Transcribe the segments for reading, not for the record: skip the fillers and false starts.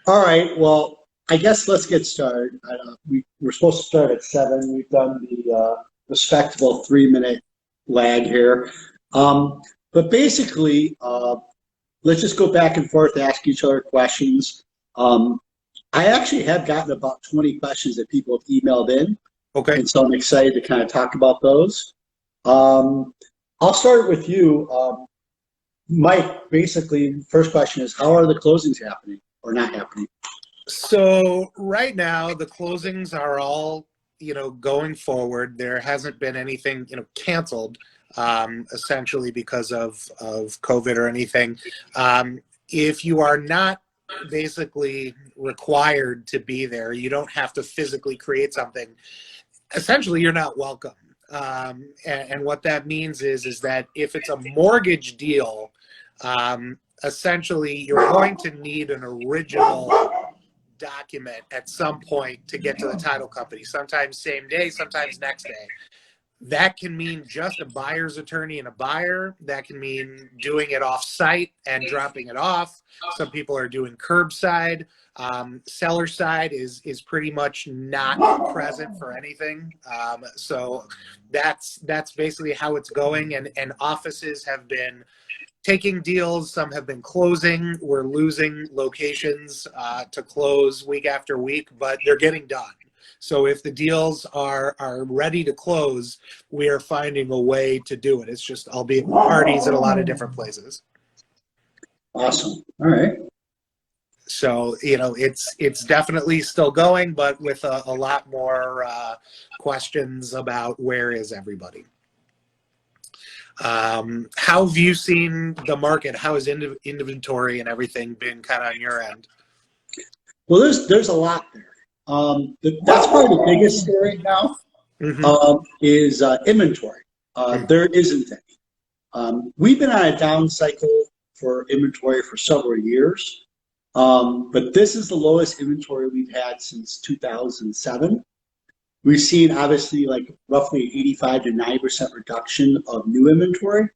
All right. Well, I guess let's get started. We're supposed to start at 7. We've done the respectable 3-minute lag here. Um, but basically, let's just go back and forth, ask each other questions. Um, I actually have gotten about 20 questions that people have emailed in, Okay. and so I'm excited to kind of talk about those. Um, I'll start with you, Mike. Basically, first question is, how are the closings happening or not happening? So right now the closings are all, going forward. There hasn't been anything, canceled, essentially because of COVID or anything. If you are not basically required to be there, you don't have to physically create something. Essentially, you're not welcome. And what that means is that if it's a mortgage deal, essentially you're going to need an original document at some point to get to the title company, sometimes same day, sometimes next day. That can mean just a buyer's attorney and a buyer. That can mean doing it off site and dropping it off. Some people are doing curbside. Seller side is pretty much not present for anything. So that's basically how it's going. And offices have been taking deals. Some have been closing. We're losing locations to close week after week, but they're getting done. So if the deals are ready to close, we are finding a way to do it. It's just, albeit parties at a lot of different places. Awesome. All right. So, it's definitely still going, but with a lot more questions about where is everybody. How have you seen the market? How has inventory and everything been kind of on your end? Well, there's a lot there. That's probably the biggest story now, Hmm. is inventory. There isn't any. We've been on a down cycle for inventory for several years, but this is the lowest inventory we've had since 2007. We've seen obviously like roughly 85 to 90% reduction of new inventory,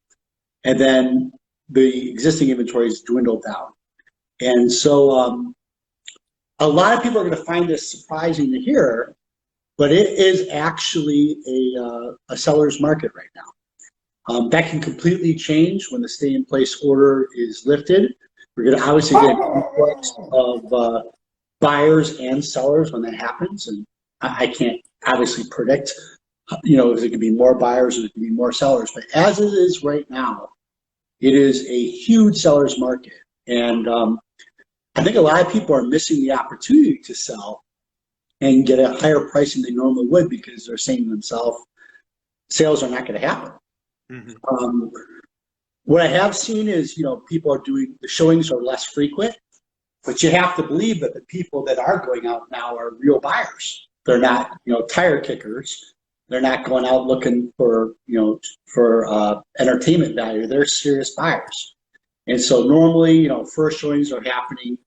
and then the existing inventory has dwindled down. And so a lot of people are going to find this surprising to hear, but it is actually a seller's market right now. That can completely change when the stay-in-place order is lifted. We're going to obviously get an influx of buyers and sellers when that happens, and I can't obviously predict, if it could be more buyers or it could be more sellers. But as it is right now, it is a huge seller's market, and I think a lot of people are missing the opportunity to sell and get a higher price than they normally would because they're saying to themselves, sales are not going to happen. Hmm. Um, what I have seen is, people are doing, the showings are less frequent, but you have to believe that the people that are going out now are real buyers. They're not, tire kickers. They're not going out looking for, entertainment value. They're serious buyers. And so normally, first showings are happening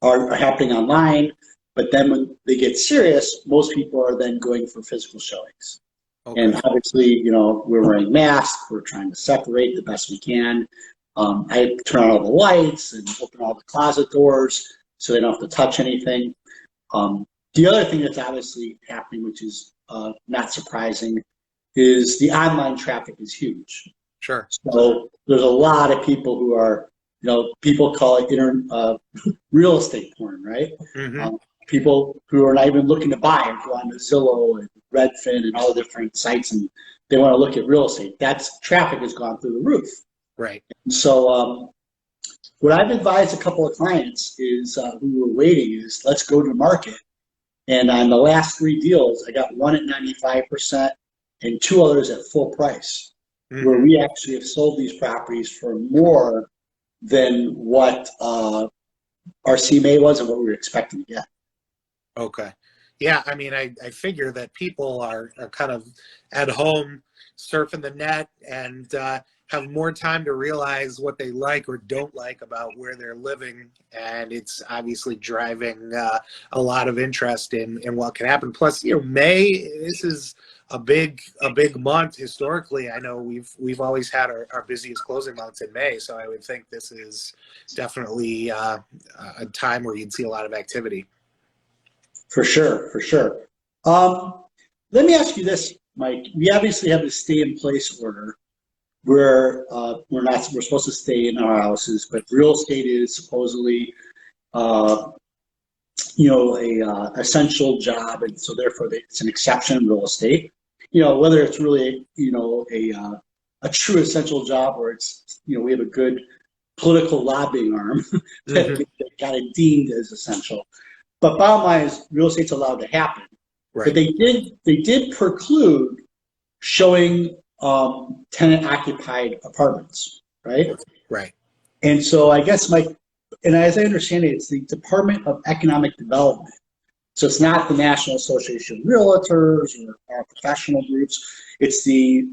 online, but then when they get serious, most people are then going for physical showings. Okay. And obviously, we're wearing masks. We're trying to separate the best we can. I turn on all the lights and open all the closet doors so they don't have to touch anything. The other thing that's obviously happening, which is not surprising, is the online traffic is huge. Sure. So there's a lot of people who are, people call it real estate porn, right? Hmm. Um, People who are not even looking to buy go on to Zillow and Redfin and all the different sites, and they want to look at real estate. That's traffic has gone through the roof. Right. So what I've advised a couple of clients is who were waiting is let's go to market. And on the last 3 deals, I got one at 95% and 2 others at full price, where Hmm. we actually have sold these properties for more than what our CMA was and what we were expecting to get. Okay. Yeah, I mean, I figure that people are kind of at home surfing the net and have more time to realize what they like or don't like about where they're living. And it's obviously driving a lot of interest in what can happen. Plus, May, this is big month historically. I know we've always had our busiest closing months in May, so I would think this is definitely a time where you'd see a lot of activity. For sure, for sure. Let me ask you this, Mike. We obviously have a stay-in-place order where we're supposed to stay in our houses, but real estate is supposedly a essential job, and so therefore it's an exception in real estate. Whether it's really a true essential job, or it's we have a good political lobbying arm that, Mm-hmm. that got it deemed as essential. But bottom line is, real estate's allowed to happen. Right. But they did preclude showing tenant occupied apartments, right? Right. And so I guess and as I understand it, it's the Department of Economic Development. So it's not the National Association of Realtors or our professional groups. It's the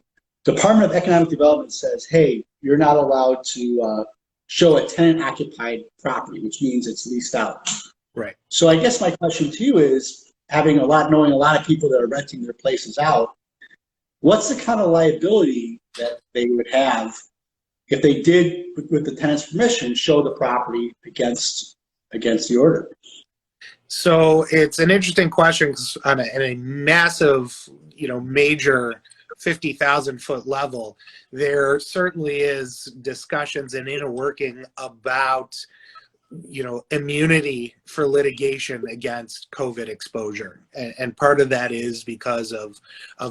Department of Economic Development says, hey, you're not allowed to show a tenant occupied property, which means it's leased out. Right. So I guess my question to you is, knowing a lot of people that are renting their places out, what's the kind of liability that they would have if they did, with the tenant's permission, show the property against the order? So it's an interesting question, 'cause on a massive, major 50,000 foot level, there certainly is discussions and inner working about immunity for litigation against COVID exposure. And part of that is because of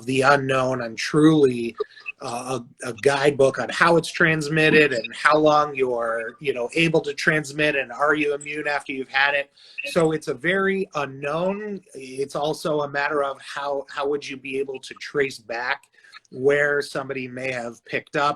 the unknown and truly a guidebook on how it's transmitted and how long you're, able to transmit, and are you immune after you've had it. So it's a very unknown. It's also a matter of how would you be able to trace back where somebody may have picked up.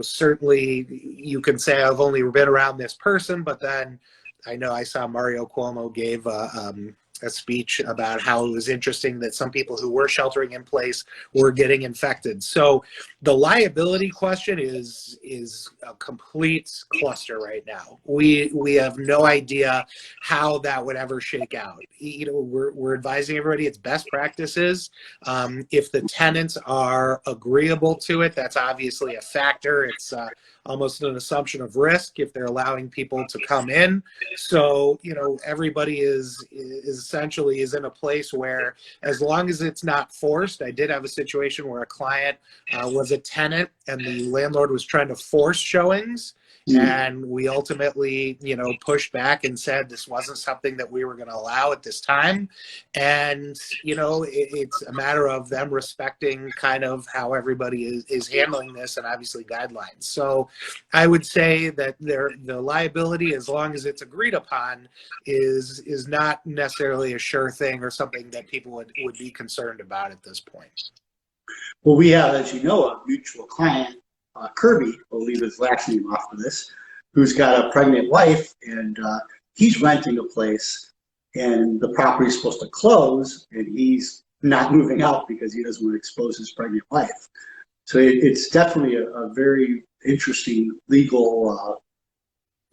Certainly you can say, I've only been around this person, but then I know I saw Mario Cuomo gave a speech about how it was interesting that some people who were sheltering in place were getting infected. So the liability question is a complete cluster right now. We have no idea how that would ever shake out. We're advising everybody it's best practices. If the tenants are agreeable to it, that's obviously a factor. It's almost an assumption of risk if they're allowing people to come in. So, everybody is essentially in a place where, as long as it's not forced. I did have a situation where a client was a tenant and the landlord was trying to force showings. And we ultimately, pushed back and said this wasn't something that we were going to allow at this time. And, it's a matter of them respecting kind of how everybody is handling this, and obviously guidelines. So I would say that the liability, as long as it's agreed upon, is not necessarily a sure thing or something that people would be concerned about at this point. Well, we have, as you know, a mutual client, Kirby, we'll leave his last name off of this, who's got a pregnant wife, and he's renting a place, and the property's supposed to close, and he's not moving out because he doesn't want to expose his pregnant wife. So it's definitely a very interesting legal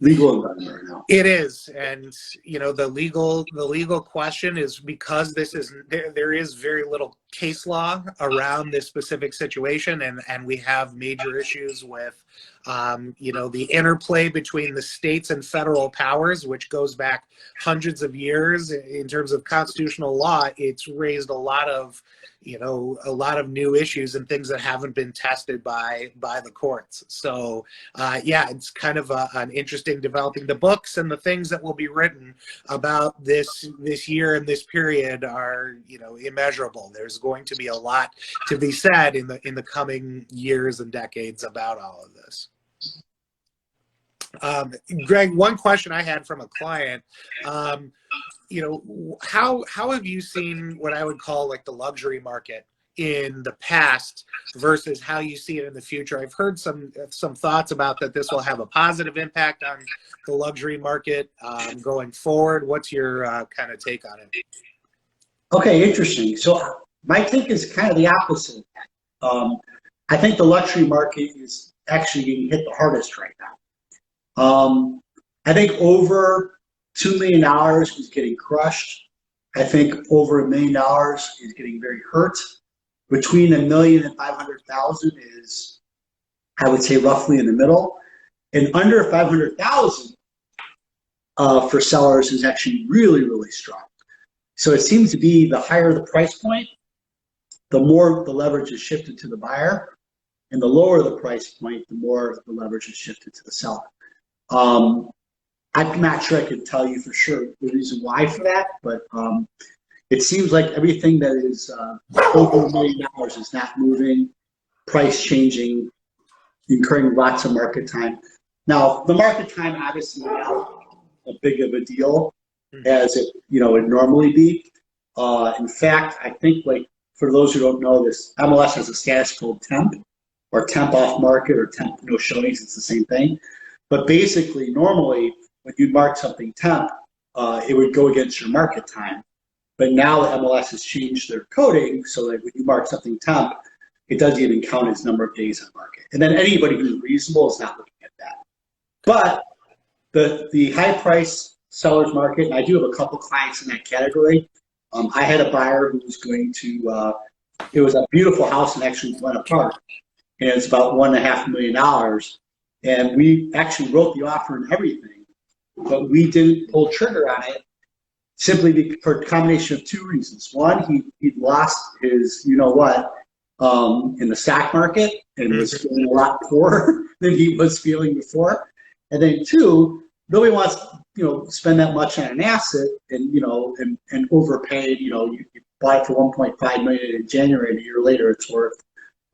environment right now. It is, and the legal question is, because there is very little case law around this specific situation, and we have major issues with the interplay between the states and federal powers, which goes back hundreds of years in terms of constitutional law. It's raised a lot of new issues and things that haven't been tested by the courts. So it's kind of an interesting developing. The books and the things that will be written about this year and this period are immeasurable. There's going to be a lot to be said in the coming years and decades about all of this. Greg, one question I had from a client, how have you seen what I would call like the luxury market in the past versus how you see it in the future? I've heard some thoughts about that this will have a positive impact on the luxury market going forward. What's your kind of take on it? Okay, interesting. So my take is kind of the opposite. I think the luxury market is actually getting hit the hardest right now. I think over $2 million is getting crushed. I think over $1 million is getting very hurt. between 1,000,000 and 500,000 is, I would say, roughly in the middle. And under 500,000 for sellers is actually really, really strong. So it seems to be the higher the price point, the more the leverage is shifted to the buyer, and the lower the price point, the more the leverage is shifted to the seller. I'm not sure I can tell you for sure the reason why for that, but it seems like everything that is over $1 million is not moving, price changing, incurring lots of market time. Now, the market time obviously not a big of a deal as it would normally be. In fact, I think, like, for those who don't know this, MLS has a status called temp, or temp off market, or temp no showings. It's the same thing. But basically, normally, when you mark something temp, it would go against your market time. But now the MLS has changed their coding so that when you mark something temp, it doesn't even count as number of days on market. And then anybody who's reasonable is not looking at that. But the high price seller's market, and I do have a couple clients in that category. I had a buyer who was going to, it was a beautiful house in actually Glen Park, and it's about $1.5 million. And we actually wrote the offer and everything, but we didn't pull trigger on it simply for a combination of two reasons. One, he'd lost his, in the stock market and was feeling a lot poorer than he was feeling before. And then two, nobody wants spend that much on an asset and and overpaid. You buy it for 1.5 million in January, and a year later it's worth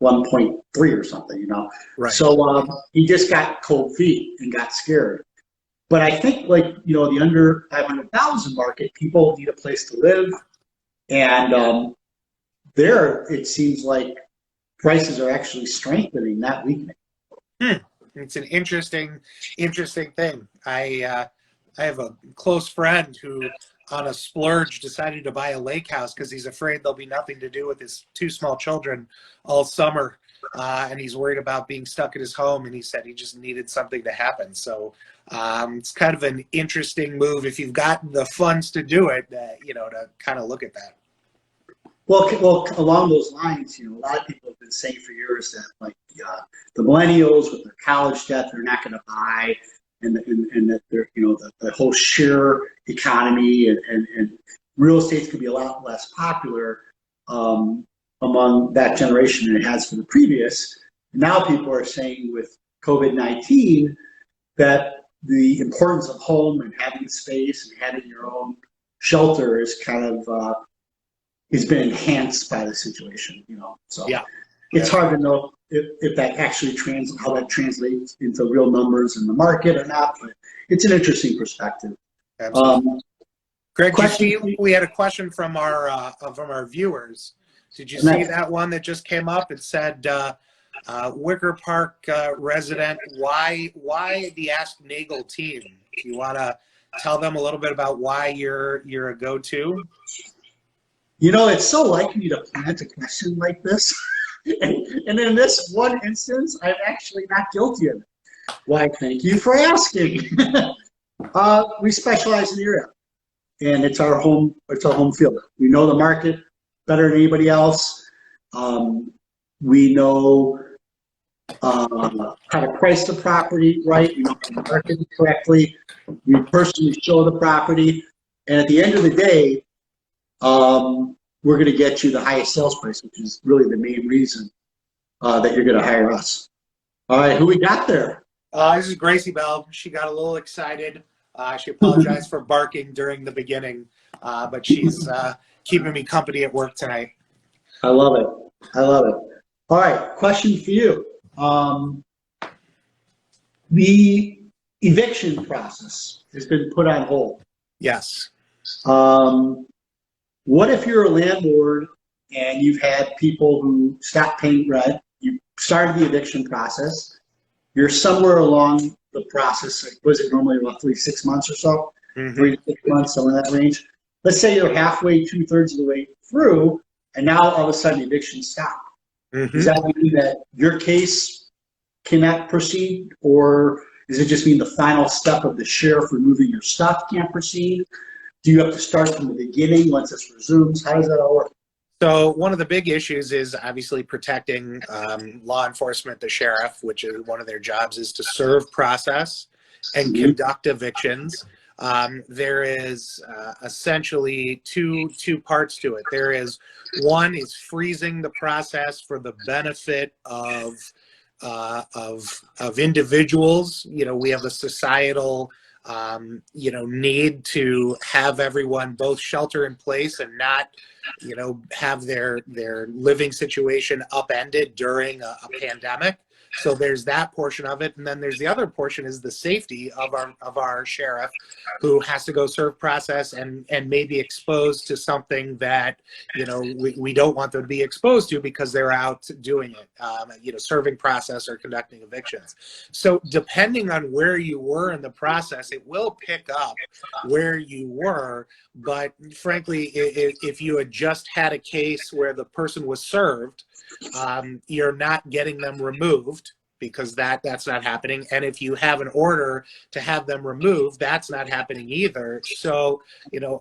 1.3 or something. Right. So he just got cold feet and got scared. But I think, the under 500,000 market, people need a place to live, and there it seems like prices are actually strengthening, not weakening. It's an interesting thing. I have a close friend who, on a splurge, decided to buy a lake house because he's afraid there'll be nothing to do with his two small children all summer, and he's worried about being stuck at his home. And he said he just needed something to happen. So it's kind of an interesting move if you've got the funds to do it. To kind of look at that. Well, along those lines, a lot of people have been saying for years that the millennials with their college debt, they're not going to buy, and that they're the whole share economy and real estate could be a lot less popular among that generation than it has for the previous. Now people are saying with COVID-19 that the importance of home and having space and having your own shelter is kind of has been enhanced by the situation, So yeah, it's hard to know if that actually how that translates into real numbers in the market or not, but it's an interesting perspective. Greg, we had a question from our viewers. Did you see that one that just came up? It said, Wicker Park resident, why the Ask Nagel team? Do you want to tell them a little bit about why you're a go-to? It's so like me to plant a question like this. And in this one instance, I'm actually not guilty of it. Why, thank you for asking. We specialize in the area, and it's our home field. We know the market better than anybody else. We know how to price the property right. We know how to market it correctly. We personally show the property, and at the end of the day, we're going to get you the highest sales price, which is really the main reason that you're going to hire us. All right, who we got there? This is Gracie Bell. She got a little excited. She apologized for barking during the beginning, but she's keeping me company at work tonight. I love it. All right, question for you. The eviction process has been put on hold. Yes. What if you're a landlord and you've had people who stopped paying rent, you started the eviction process, you're somewhere along the process, was it normally roughly 6 months or so? 3 to 6 months, somewhere in that range. Let's say you're halfway, 2/3 of the way through, and now all of a sudden eviction stopped. Does that mean that your case cannot proceed, or does it just mean the final step of the sheriff removing your stuff can't proceed? Do you have to start from the beginning once this resumes? How does that all work? So one of the big issues is obviously protecting law enforcement, the sheriff, which is one of their jobs is to serve process and conduct evictions. There is essentially two parts to it. There is one is freezing the process for the benefit of individuals. You know, we have a societal need to have everyone both shelter in place and not have their living situation upended during a pandemic. So there's that portion of it, and then there's the other portion is the safety of our sheriff, who has to go serve process and may be exposed to something that we don't want them to be exposed to because they're out doing it, serving process or conducting evictions. So depending on where you were in the process, it will pick up where you were. But frankly, if you had just had a case where the person was served, you're not getting them removed because that's not happening. And if you have an order to have them removed, that's not happening either. So,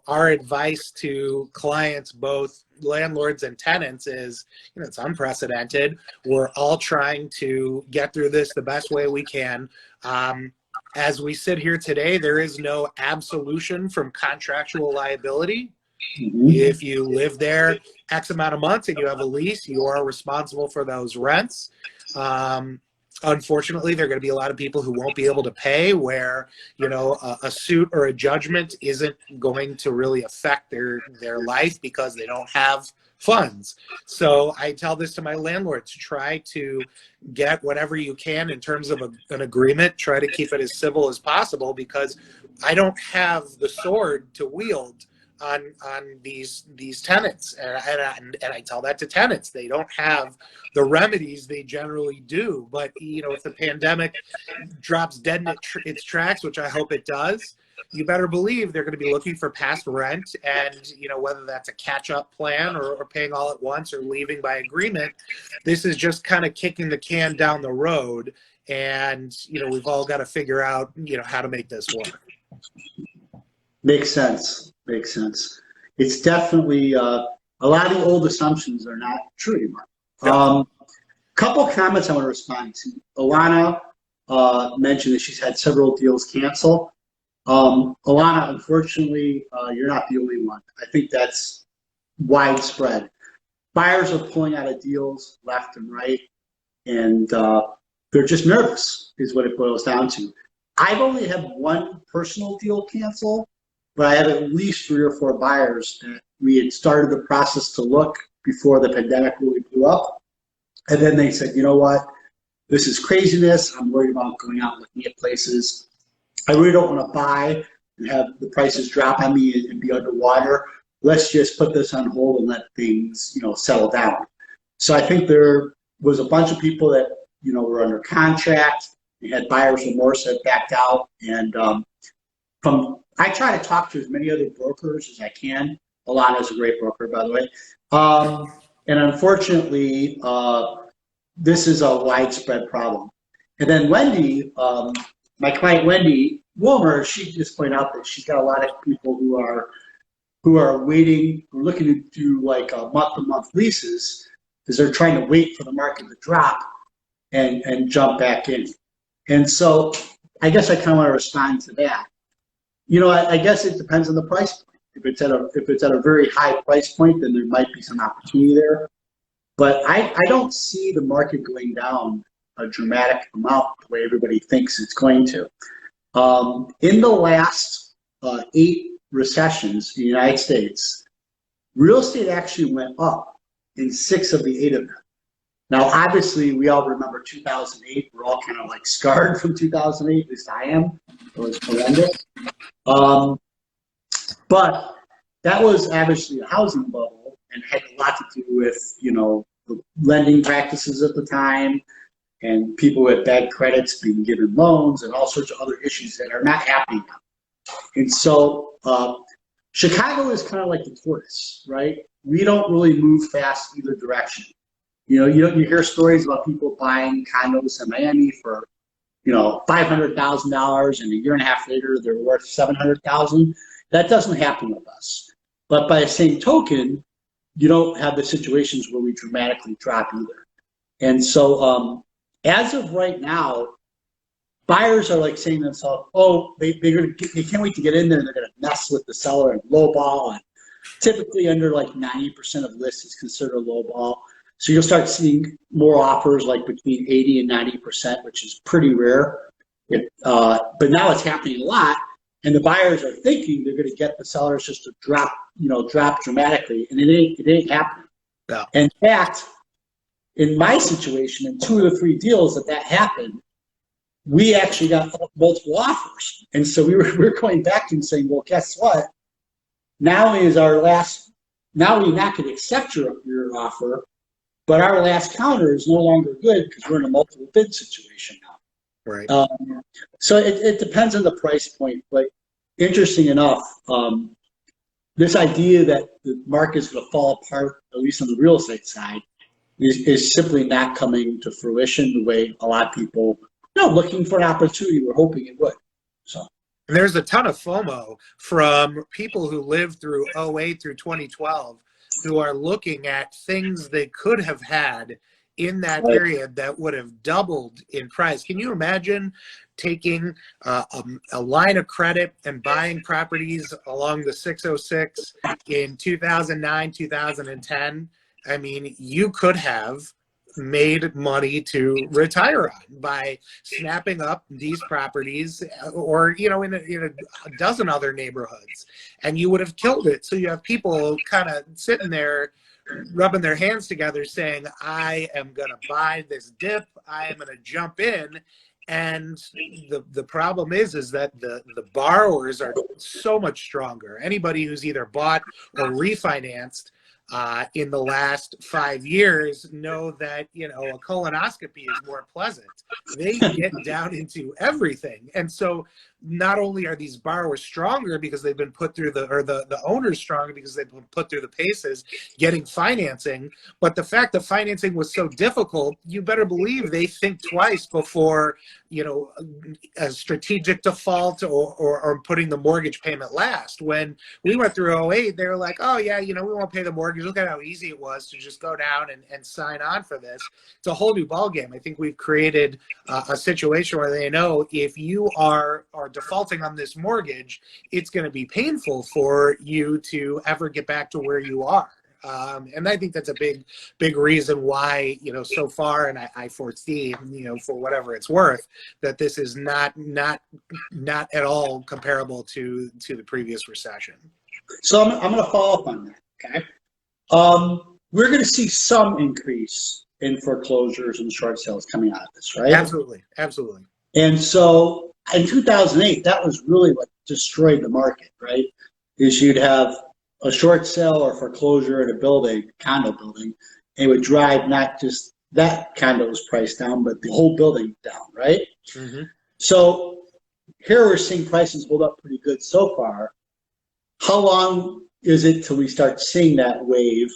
our advice to clients, both landlords and tenants, is, it's unprecedented. We're all trying to get through this the best way we can. As we sit here today, there is no absolution from contractual liability. If you live there X amount of months and you have a lease, you are responsible for those rents. Unfortunately, there are going to be a lot of people who won't be able to pay, where a suit or a judgment isn't going to really affect their life because they don't have funds. So I tell this to my landlords: try to get whatever you can in terms of an agreement. Try to keep it as civil as possible, because I don't have the sword to wield on these tenants, and I tell that to tenants. They don't have the remedies they generally do. But if the pandemic drops dead in its tracks, which I hope it does, you better believe they're going to be looking for past rent, and whether that's a catch-up plan or paying all at once or leaving by agreement. This is just kind of kicking the can down the road, and we've all got to figure out how to make this work. Makes sense. It's definitely a lot of the old assumptions are not true anymore. Couple comments I want to respond to. Alana mentioned that she's had several deals cancel. Alana, unfortunately, you're not the only one. I think that's widespread. Buyers are pulling out of deals left and right, and they're just nervous, is what it boils down to. I've only had one personal deal cancel, but I had at least 3 or 4 buyers that we had started the process to look before the pandemic really blew up. And then they said, you know what, this is craziness. I'm worried about going out and looking at places. I really don't want to buy and have the prices drop on me and be underwater. Let's just put this on hold and let things, settle down. So I think there was a bunch of people that, were under contract. They had buyer's remorse that backed out. And I try to talk to as many other brokers as I can. Alana's a great broker, by the way. And unfortunately, this is a widespread problem. And then Wendy, my client Wendy Wilmer, she just pointed out that she's got a lot of people who are waiting, who are looking to do like month-to-month leases, because they're trying to wait for the market to drop and jump back in. And so I guess I kind of want to respond to that. I guess it depends on the price point. If it's at a very high price point, then there might be some opportunity there. But I don't see the market going down a dramatic amount the way everybody thinks it's going to. In the last 8 recessions in the United States, real estate actually went up in 6 of the 8 of them. Now, obviously, we all remember 2008. We're all kind of like scarred from 2008, at least I am. It was horrendous. But that was obviously a housing bubble and had a lot to do with, the lending practices at the time and people with bad credits being given loans and all sorts of other issues that are not happening now. And so Chicago is kind of like the tortoise, right? We don't really move fast either direction. You hear stories about people buying condos in Miami for, $500,000, and a year and a half later they're worth $700,000. That doesn't happen with us. But by the same token, you don't have the situations where we dramatically drop either. And so as of right now, buyers are like saying to themselves, oh, they can't wait to get in there and they're going to mess with the seller and lowball. And typically under like 90% of lists is considered a lowball. So you'll start seeing more offers like between 80 and 90%, which is pretty rare. But now it's happening a lot. And the buyers are thinking they're going to get the sellers just to drop dramatically. And it ain't happening. Yeah. In fact, in my situation, in 2 of the 3 deals that happened, we actually got multiple offers. And so we're going back and saying, well, guess what? Now we're not going to accept your offer, but our last counter is no longer good because we're in a multiple bid situation now. Right. So it depends on the price point, but interesting enough, this idea that the market is going to fall apart, at least on the real estate side, is simply not coming to fruition the way a lot of people, looking for an opportunity, we're hoping it would. So. And there's a ton of FOMO from people who lived through 08 through 2012 who are looking at things they could have had in that period that would have doubled in price. Can you imagine taking a line of credit and buying properties along the 606 in 2009, 2010? I mean, you could have made money to retire on by snapping up these properties or, in a dozen other neighborhoods, and you would have killed it. So you have people kind of sitting there rubbing their hands together saying, I am going to buy this dip. I am going to jump in. And the problem is that the borrowers are so much stronger. Anybody who's either bought or refinanced in the last 5 years know that, a colonoscopy is more pleasant. They get down into everything. And so not only are these borrowers stronger because they've been put through the owners stronger because they've been put through the paces getting financing, but the fact that financing was so difficult, you better believe they think twice before, a strategic default or putting the mortgage payment last. When we went through 08, they were like, oh yeah, we won't pay the mortgage. Look at how easy it was to just go down and sign on for this. It's a whole new ballgame. I think we've created a situation where they know if you are defaulting on this mortgage, it's going to be painful for you to ever get back to where you are. And I think that's a big reason why, so far, and I foresee, for whatever it's worth, that this is not at all comparable to the previous recession. So I'm going to follow up on that. Okay. We're going to see some increase in foreclosures and short sales coming out of this, right? Absolutely. And so in 2008, that was really what destroyed the market, right? Is you'd have a short sale or foreclosure in a condo building, and it would drive not just that condo's price down, but the whole building down, right? Mm-hmm. So here we're seeing prices hold up pretty good so far. How long is it till we start seeing that wave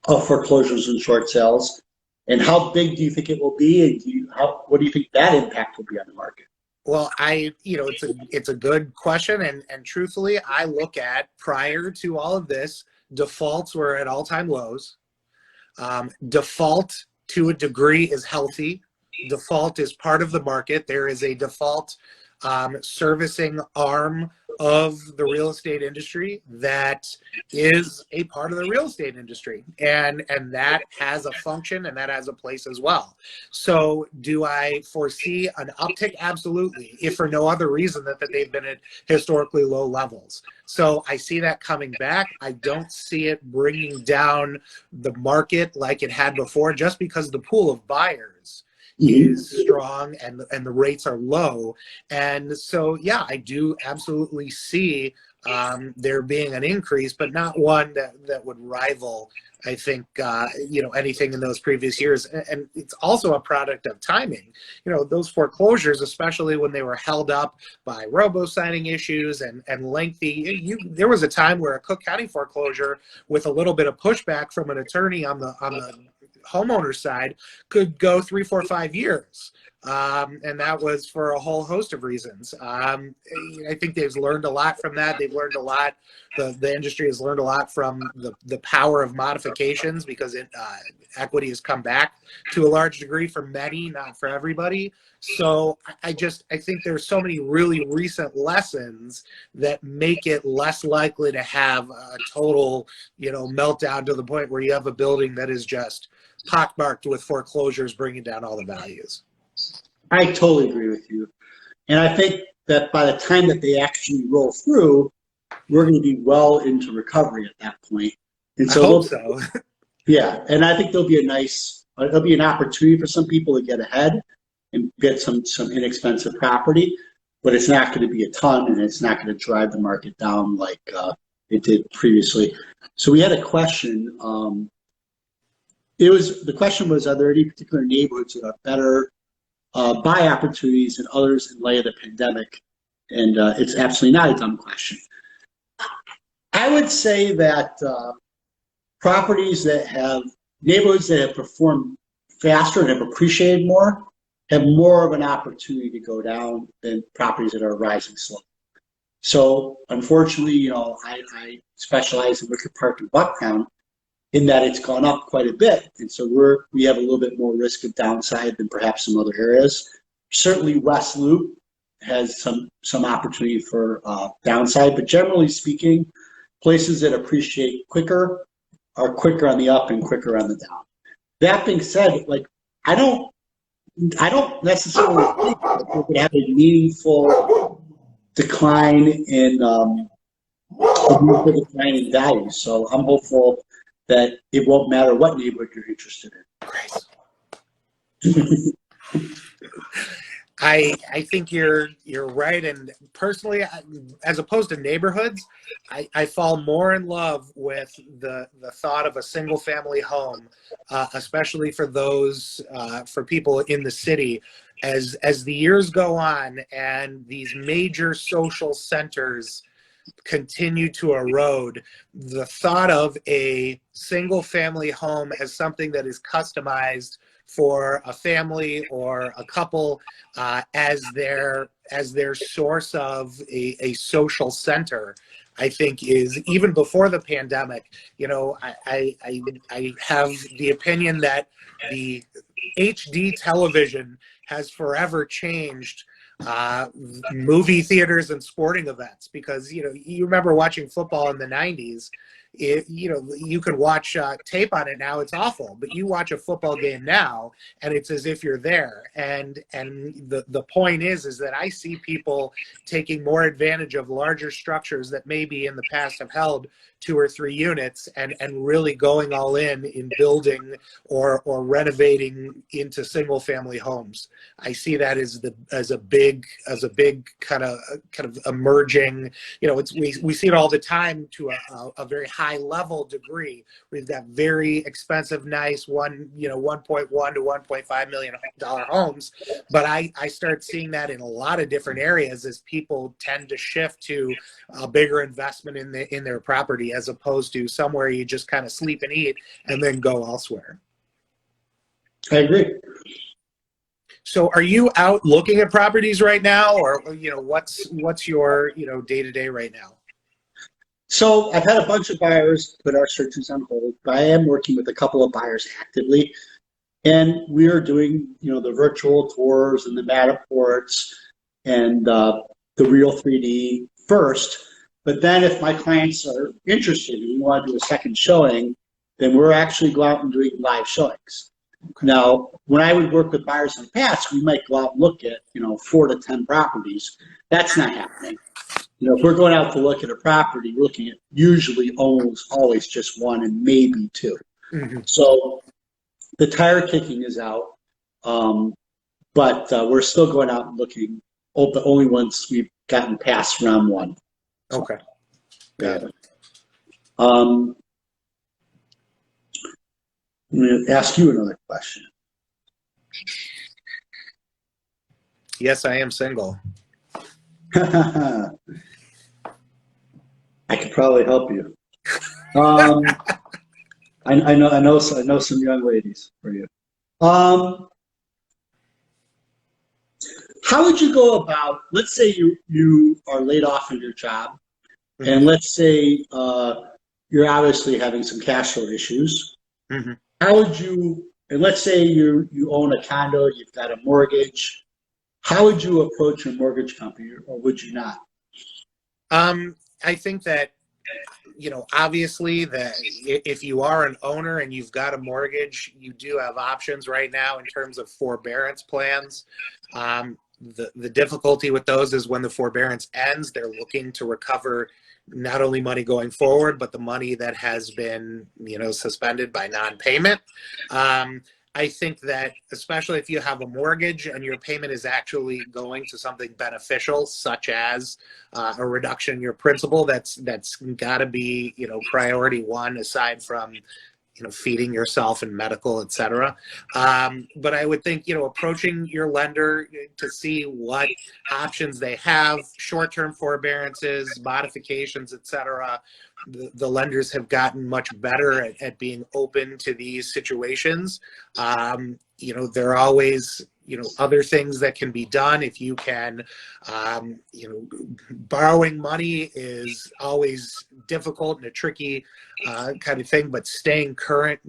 of foreclosures and short sales? And how big do you think it will be? And what do you think that impact will be on the market? Well, it's a good question, and truthfully, I look at prior to all of this, defaults were at all-time lows. Default to a degree is healthy. Default is part of the market. There is a default servicing arm of the real estate industry that is a part of the real estate industry, and that has a function and that has a place as well. So do I foresee an uptick? Absolutely, if for no other reason that they've been at historically low levels. So I see that coming back. I don't see it bringing down the market like it had before, just because the pool of buyers is strong and the rates are low. And so, yeah, I do absolutely see there being an increase, but not one that would rival, I think, anything in those previous years. And it's also a product of timing. Those foreclosures, especially when they were held up by robo-signing issues and lengthy, there was a time where a Cook County foreclosure with a little bit of pushback from an attorney on the homeowner side could go 3, 4, 5 years. And that was for a whole host of reasons. I think they've learned a lot from that. They've learned a lot. The industry has learned a lot from the power of modifications, because equity has come back to a large degree for many, not for everybody. So I think there's so many really recent lessons that make it less likely to have a total, meltdown to the point where you have a building that is just pockmarked with foreclosures, bringing down all the values. I totally agree with you. And I think that by the time that they actually roll through, we're going to be well into recovery at that point. And so I hope so. Yeah. And I think there'll be an opportunity for some people to get ahead and get some inexpensive property, but it's not going to be a ton, and it's not going to drive the market down like it did previously. So we had a question. The question was, are there any particular neighborhoods that are better buy opportunities than others in light of the pandemic? And it's absolutely not a dumb question. I would say that neighborhoods that have performed faster and have appreciated more have more of an opportunity to go down than properties that are rising slow. So unfortunately, I specialize in Wicker Park and Bucktown, in that it's gone up quite a bit. And so we have a little bit more risk of downside than perhaps some other areas. Certainly West Loop has some opportunity for downside, but generally speaking, places that appreciate quicker are quicker on the up and quicker on the down. That being said, I don't necessarily think that we're going to have a meaningful decline in value. So I'm hopeful that it won't matter what neighborhood you're interested in. I think you're right, and personally, as opposed to neighborhoods, I fall more in love with the thought of a single family home, especially for for people in the city. As the years go on and these major social centers continue to erode, the thought of a single family home as something that is customized for a family or a couple as their source of a social center, I think is, even before the pandemic, I have the opinion that the HD television has forever changed movie theaters and sporting events, because you remember watching football in the 90s. You could watch tape on it now, it's awful, but you watch a football game now and it's as if you're there. And the point is that I see people taking more advantage of larger structures that maybe in the past have held 2 or 3 units and really going all in building or renovating into single family homes. I see that as a big kind of emerging, we see it all the time to a very high level degree. We've got very expensive, nice $1.1 to $1.5 million homes, but I start seeing that in a lot of different areas as people tend to shift to a bigger investment in their property, as opposed to somewhere you just kind of sleep and eat and then go elsewhere. I agree. So are you out looking at properties right now, or what's your day-to-day right now? So I've had a bunch of buyers put our searches on hold, but I am working with a couple of buyers actively, and we are doing the virtual tours and the Matterports and the real 3D first. But then if my clients are interested and we want to do a second showing, then we're actually go out and doing live showings. Okay. Now, when I would work with buyers in the past, we might go out and look at 4 to 10 properties. That's not happening. If we're going out to look at a property, we're looking at usually almost always just 1 and maybe 2. Mm-hmm. So the tire kicking is out, but we're still going out and looking only once we've gotten past round 1. Okay. Got it. I'm going to ask you another question. Yes, I am single. I could probably help you. I know some young ladies for you. how would you go about, let's say you are laid off from your job, and let's say you're obviously having some cash flow issues. How would you, and let's say you own a condo, you've got a mortgage, how would you approach your mortgage company, or would you not? I think that, obviously that if you are an owner and you've got a mortgage, you do have options right now in terms of forbearance plans. The difficulty with those is when the forbearance ends, they're looking to recover not only money going forward, but the money that has been, suspended by non-payment. I think that especially if you have a mortgage and your payment is actually going to something beneficial, such as a reduction in your principal, that's got to be, priority one, aside from feeding yourself and medical, et cetera. But I would think, approaching your lender to see what options they have, short-term forbearances, modifications, et cetera. The lenders have gotten much better at being open to these situations. There are always, other things that can be done. If you can, borrowing money is always difficult and a tricky kind of thing, but staying current,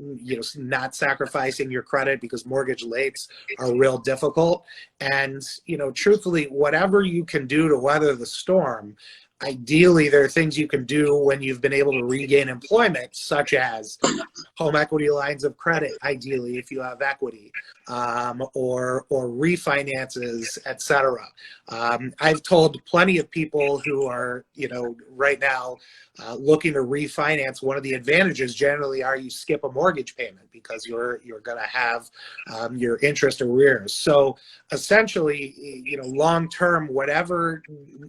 not sacrificing your credit, because mortgage rates are real difficult. And, truthfully, whatever you can do to weather the storm, ideally, there are things you can do when you've been able to regain employment, such as home equity lines of credit, ideally, if you have equity, or refinances, et cetera. I've told plenty of people who are, right now looking to refinance, one of the advantages generally are you skip a mortgage payment because you're going to have your interest arrears. So essentially, long term, whatever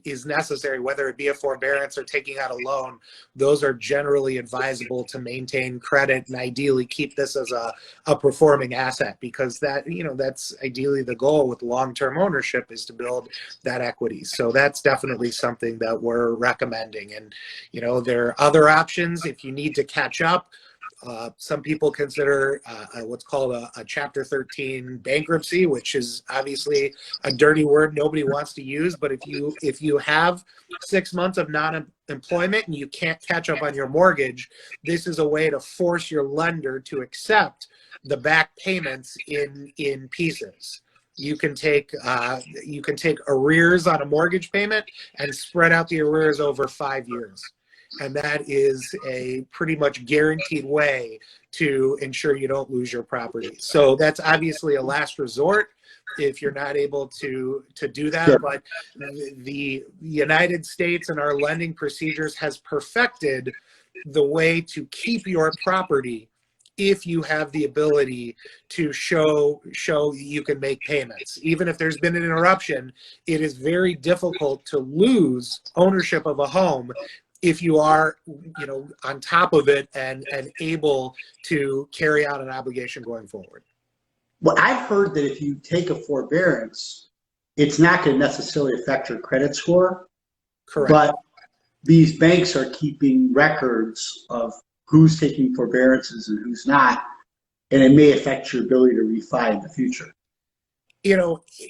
is necessary, whether it be a forbearance or taking out a loan, those are generally advisable to maintain credit and ideally keep this as a performing asset, because that's ideally the goal with long-term ownership, is to build that equity. So that's definitely something that we're recommending. And, there are other options if you need to catch up. Some people consider what's called a Chapter 13 bankruptcy, which is obviously a dirty word nobody wants to use. But if you have 6 months of non-employment and you can't catch up on your mortgage, this is a way to force your lender to accept the back payments in pieces. You can take arrears on a mortgage payment and spread out the arrears over 5 years. And that is a pretty much guaranteed way to ensure you don't lose your property. So that's obviously a last resort if you're not able to do that. Sure. But the United States and our lending procedures has perfected the way to keep your property if you have the ability to show you can make payments. Even if there's been an interruption, it is very difficult to lose ownership of a home if you are, on top of it and able to carry out an obligation going forward. Well, I've heard that if you take a forbearance, it's not going to necessarily affect your credit score. Correct. But these banks are keeping records of who's taking forbearances and who's not, and it may affect your ability to refi in the future.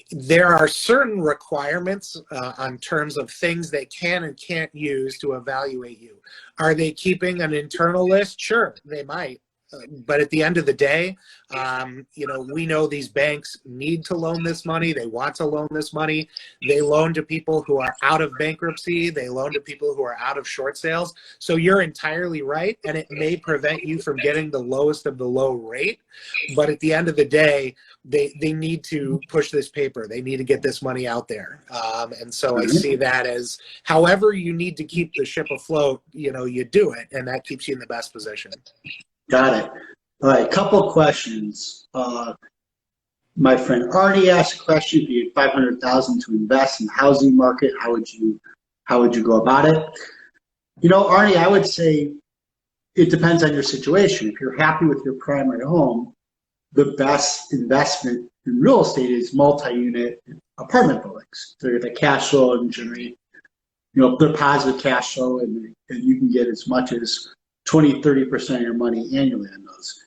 There are certain requirements on terms of things they can and can't use to evaluate you. Are they keeping an internal list? Sure, they might. But at the end of the day, we know these banks need to loan this money. They want to loan this money. They loan to people who are out of bankruptcy. They loan to people who are out of short sales. So you're entirely right, and it may prevent you from getting the lowest of the low rate. But at the end of the day, they need to push this paper. They need to get this money out there. And so I see that as however you need to keep the ship afloat, you do it, and that keeps you in the best position. Got it. All right, couple questions. My friend Arnie asked a question: if you had $500,000 to invest in the housing market, how would you go about it? Arnie, I would say it depends on your situation. If you're happy with your primary home, the best investment in real estate is multi-unit apartment buildings. They're the cash flow and generate, they're positive cash flow, and you can get as much as 20-30% of your money annually on those.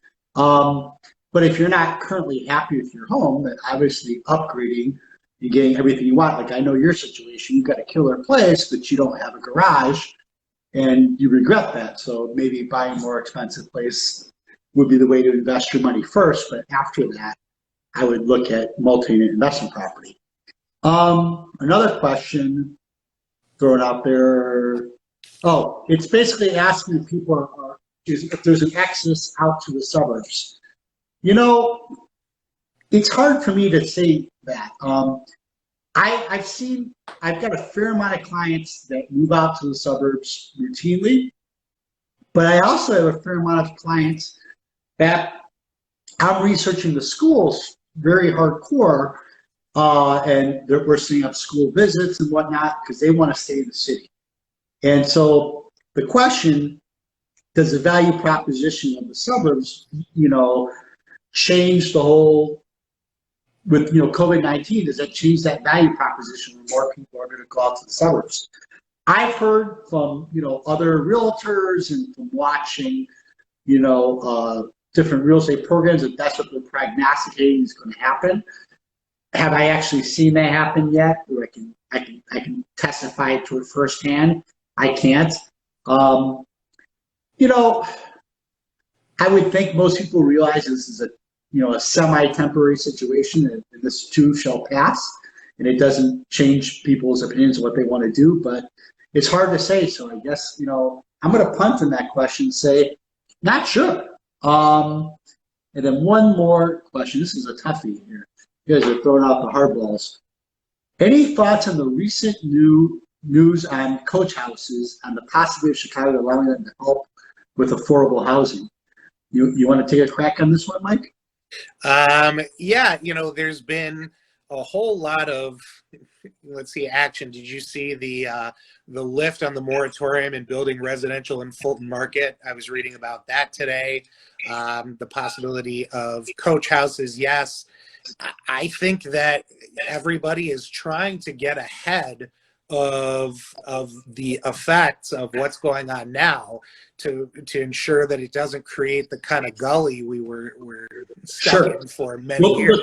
But if you're not currently happy with your home, then obviously upgrading you're getting everything you want. Like I know your situation, you've got a killer place, but you don't have a garage, and you regret that. So maybe buying a more expensive place would be the way to invest your money first. But after that, I would look at multi-unit investment property. Another question thrown out there. Oh, it's basically asking if people if there's an exodus out to the suburbs. You know, it's hard for me to say that. I've got a fair amount of clients that move out to the suburbs routinely, but I also have a fair amount of clients that I'm researching the schools very hardcore, and we're setting up school visits and whatnot because they want to stay in the city. And so the question, does the value proposition of the suburbs, change the whole, with COVID-19, does that change that value proposition where more people are going to go out to the suburbs? I've heard from other realtors and from watching different real estate programs that that's what they're prognosticating is going to happen. Have I actually seen that happen yet? Or I can testify to it firsthand. I can't. I would think most people realize this is a semi-temporary situation, and this too shall pass, and it doesn't change people's opinions of what they want to do, but it's hard to say. So I guess, I'm going to punt on that question and say, not sure. And then one more question. This is a toughie here. You guys are throwing out the hard balls. Any thoughts on the recent news on coach houses and the possibility of Chicago allowing them to help with affordable housing? You want to take a crack on this one, Mike? Yeah, there's been a whole lot of, action. Did you see the lift on the moratorium in building residential in Fulton Market? I was reading about that today. The possibility of coach houses, yes. I think that everybody is trying to get ahead of the effects of what's going on now to ensure that it doesn't create the kind of gully we were stuck in for many years.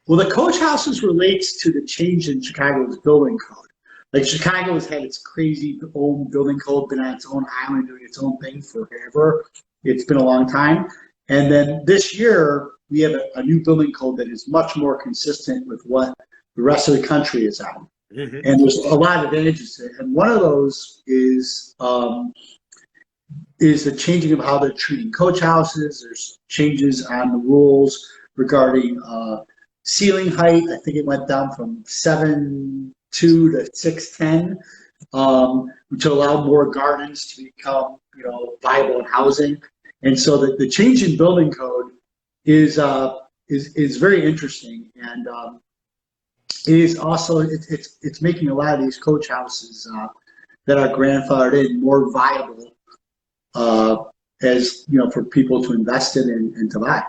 The coach houses relates to the change in Chicago's building code. Like Chicago has had its crazy own building code, been on its own island doing its own thing forever. It's been a long time. And then this year, we have a new building code that is much more consistent with what the rest of the country is on. Mm-hmm. And there's a lot of advantages to it. And one of those is the changing of how they're treating coach houses. There's changes on the rules regarding ceiling height. I think it went down from 7'2" to 6'10", to allow more gardens to become viable in housing. And so the change in building code is very interesting, and it is also it's making a lot of these coach houses that are grandfathered in more viable as for people to invest in and to buy.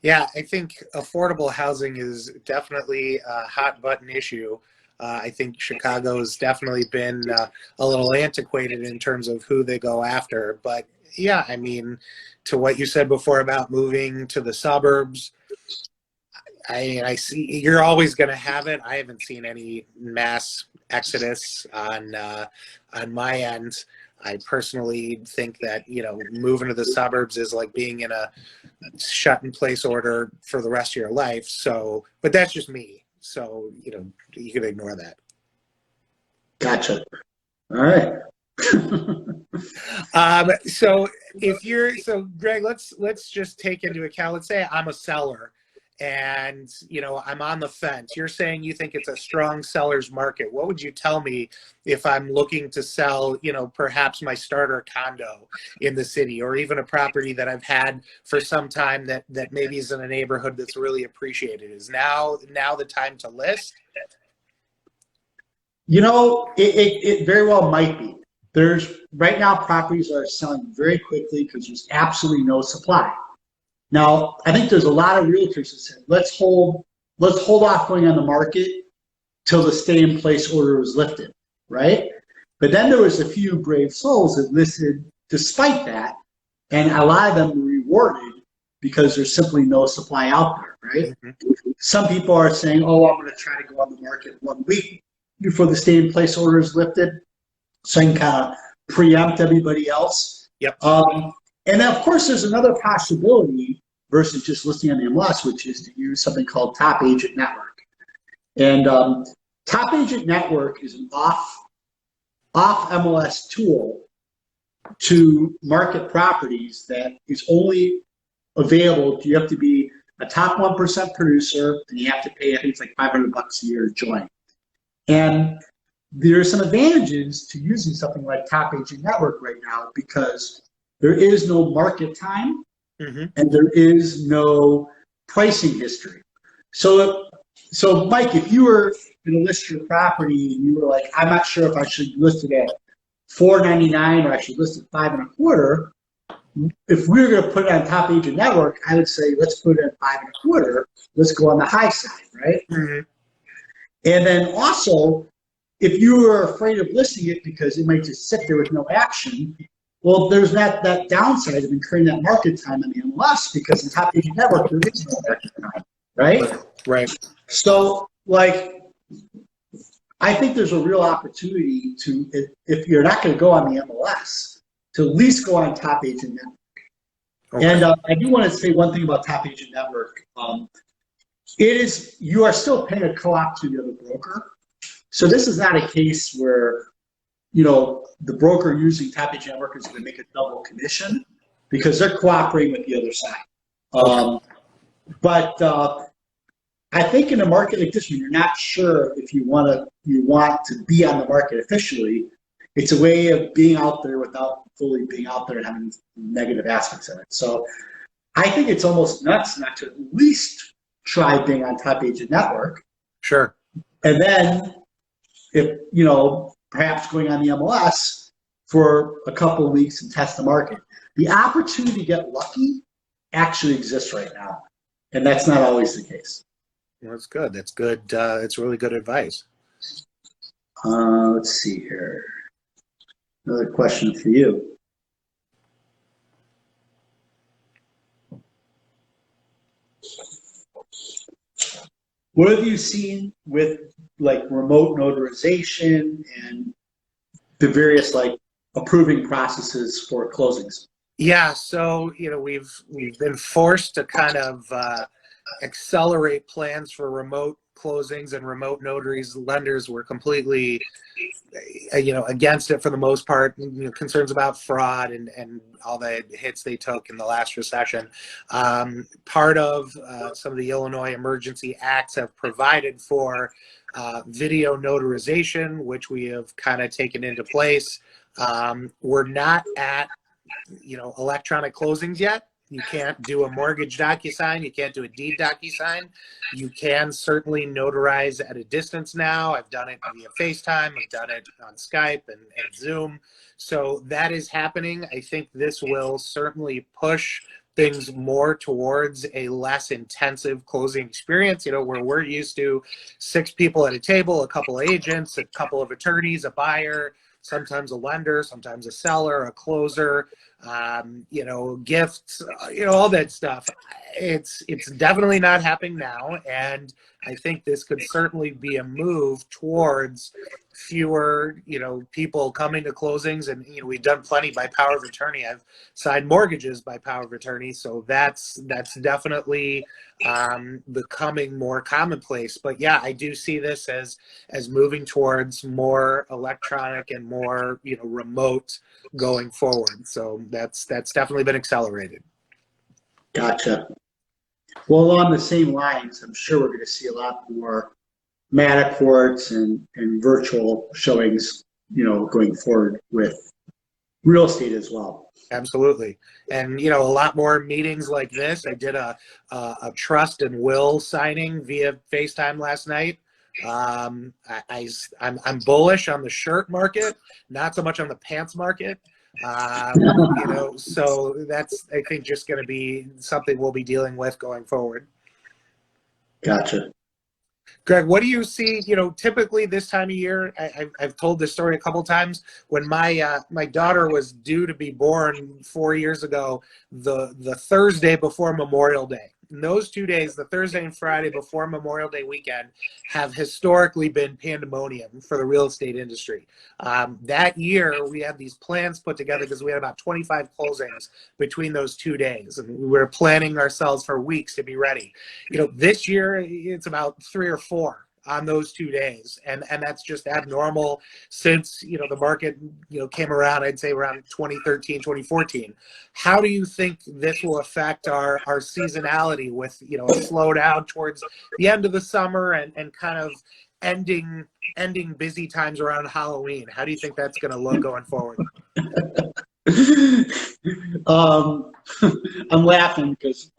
Yeah, I think affordable housing is definitely a hot button issue. I think Chicago has definitely been a little antiquated in terms of who they go after. But yeah, I mean, to what you said before about moving to the suburbs, I see you're always going to have it. I haven't seen any mass exodus on my end. I personally think that moving to the suburbs is like being in a shut-in-place order for the rest of your life. So, but that's just me. So you can ignore that. Gotcha. All right. So Greg, let's just take into account. Let's say I'm a seller, and I'm on the fence. You're saying you think it's a strong seller's market. What would you tell me if I'm looking to sell, perhaps my starter condo in the city, or even a property that I've had for some time that maybe is in a neighborhood that's really appreciated? Is now the time to list? It very well might be. There's right now properties are selling very quickly because there's absolutely no supply. Now, I think there's a lot of realtors that said, let's hold off going on the market till the stay-in-place order was lifted, right? But then there was a few brave souls that listed despite that, and a lot of them were rewarded because there's simply no supply out there, right? Mhm. Some people are saying, oh, I'm going to try to go on the market 1 week before the stay-in-place order is lifted, so I can kind of preempt everybody else. Yep. And then, of course, there's another possibility versus just listing on the MLS, which is to use something called Top Agent Network. And Top Agent Network is an off MLS tool to market properties that is only available. You have to be a top 1% producer, and you have to pay, I think it's like $500 a year to join. And there are some advantages to using something like Top Agent Network right now because there is no market time and there is no pricing history. So Mike, if you were going to list your property and you were like, I'm not sure if I should list it at $4.99 or I should list it $5.25. If we were going to put it on Top Agent Network, I would say let's put it at $5.25. Let's go on the high side, right? Mm-hmm. And then also, if you were afraid of listing it because it might just sit there with no action, well, there's that downside of incurring that market time on the MLS because in Top Agent Network there is no market time, right? Right. So, like, I think there's a real opportunity to, if you're not going to go on the MLS, to at least go on Top Agent Network. Okay. And I do want to say one thing about Top Agent Network. You are still paying a co-op to the other broker. So this is not a case where, the broker using Top Agent Network is going to make a double commission because they're cooperating with the other side. But I think in a market like this, when you're not sure if you want to be on the market officially, it's a way of being out there without fully being out there and having negative aspects of it. So I think it's almost nuts not to at least try being on Top Agent Network. Sure. And then if, perhaps going on the MLS for a couple of weeks and test the market. The opportunity to get lucky actually exists right now. And that's not always the case. Well, that's good. That's good. It's really good advice. Let's see here. Another question for you. What have you seen with like remote notarization and the various like approving processes for closings? Yeah, so we've been forced to kind of accelerate plans for remote closings and remote notaries. Lenders were completely against it for the most part. Concerns about fraud and all the hits they took in the last recession. Part of some of the Illinois emergency acts have provided for video notarization, which we have kind of taken into place. We're not at electronic closings yet. You can't do a mortgage DocuSign. You can't do a deed DocuSign. You can certainly notarize at a distance now. I've done it via FaceTime. I've done it on Skype and Zoom. So that is happening. I think this will certainly push things more towards a less intensive closing experience, where we're used to 6 people at a table, a couple of agents, a couple of attorneys, a buyer, sometimes a lender, sometimes a seller, a closer, gifts, all that stuff. It's definitely not happening now. And I think this could certainly be a move towards fewer, people coming to closings. And, we've done plenty by power of attorney. I've signed mortgages by power of attorney. So that's definitely becoming more commonplace. But yeah, I do see this as moving towards more electronic and more, remote going forward. So that's definitely been accelerated. Gotcha. Well, along the same lines, I'm sure we're going to see a lot more Matterports and virtual showings, going forward with real estate as well. Absolutely. And, a lot more meetings like this. I did a trust and will signing via FaceTime last night. I'm bullish on the shirt market, not so much on the pants market. So that's, I think, just going to be something we'll be dealing with going forward. Gotcha. Greg, what do you see, typically this time of year? I've told this story a couple times. When my daughter was due to be born 4 years ago, the Thursday before Memorial Day, those 2 days, the Thursday and Friday before Memorial Day weekend, have historically been pandemonium for the real estate industry. That year, we had these plans put together because we had about 25 closings between those 2 days, and we were planning ourselves for weeks to be ready. This year, it's about 3 or 4 on those 2 days, and that's just abnormal since the market came around, I'd say around 2013, 2014. How do you think this will affect our seasonality with a slowdown towards the end of the summer and kind of ending busy times around Halloween? How do you think that's going to look going forward? I'm laughing because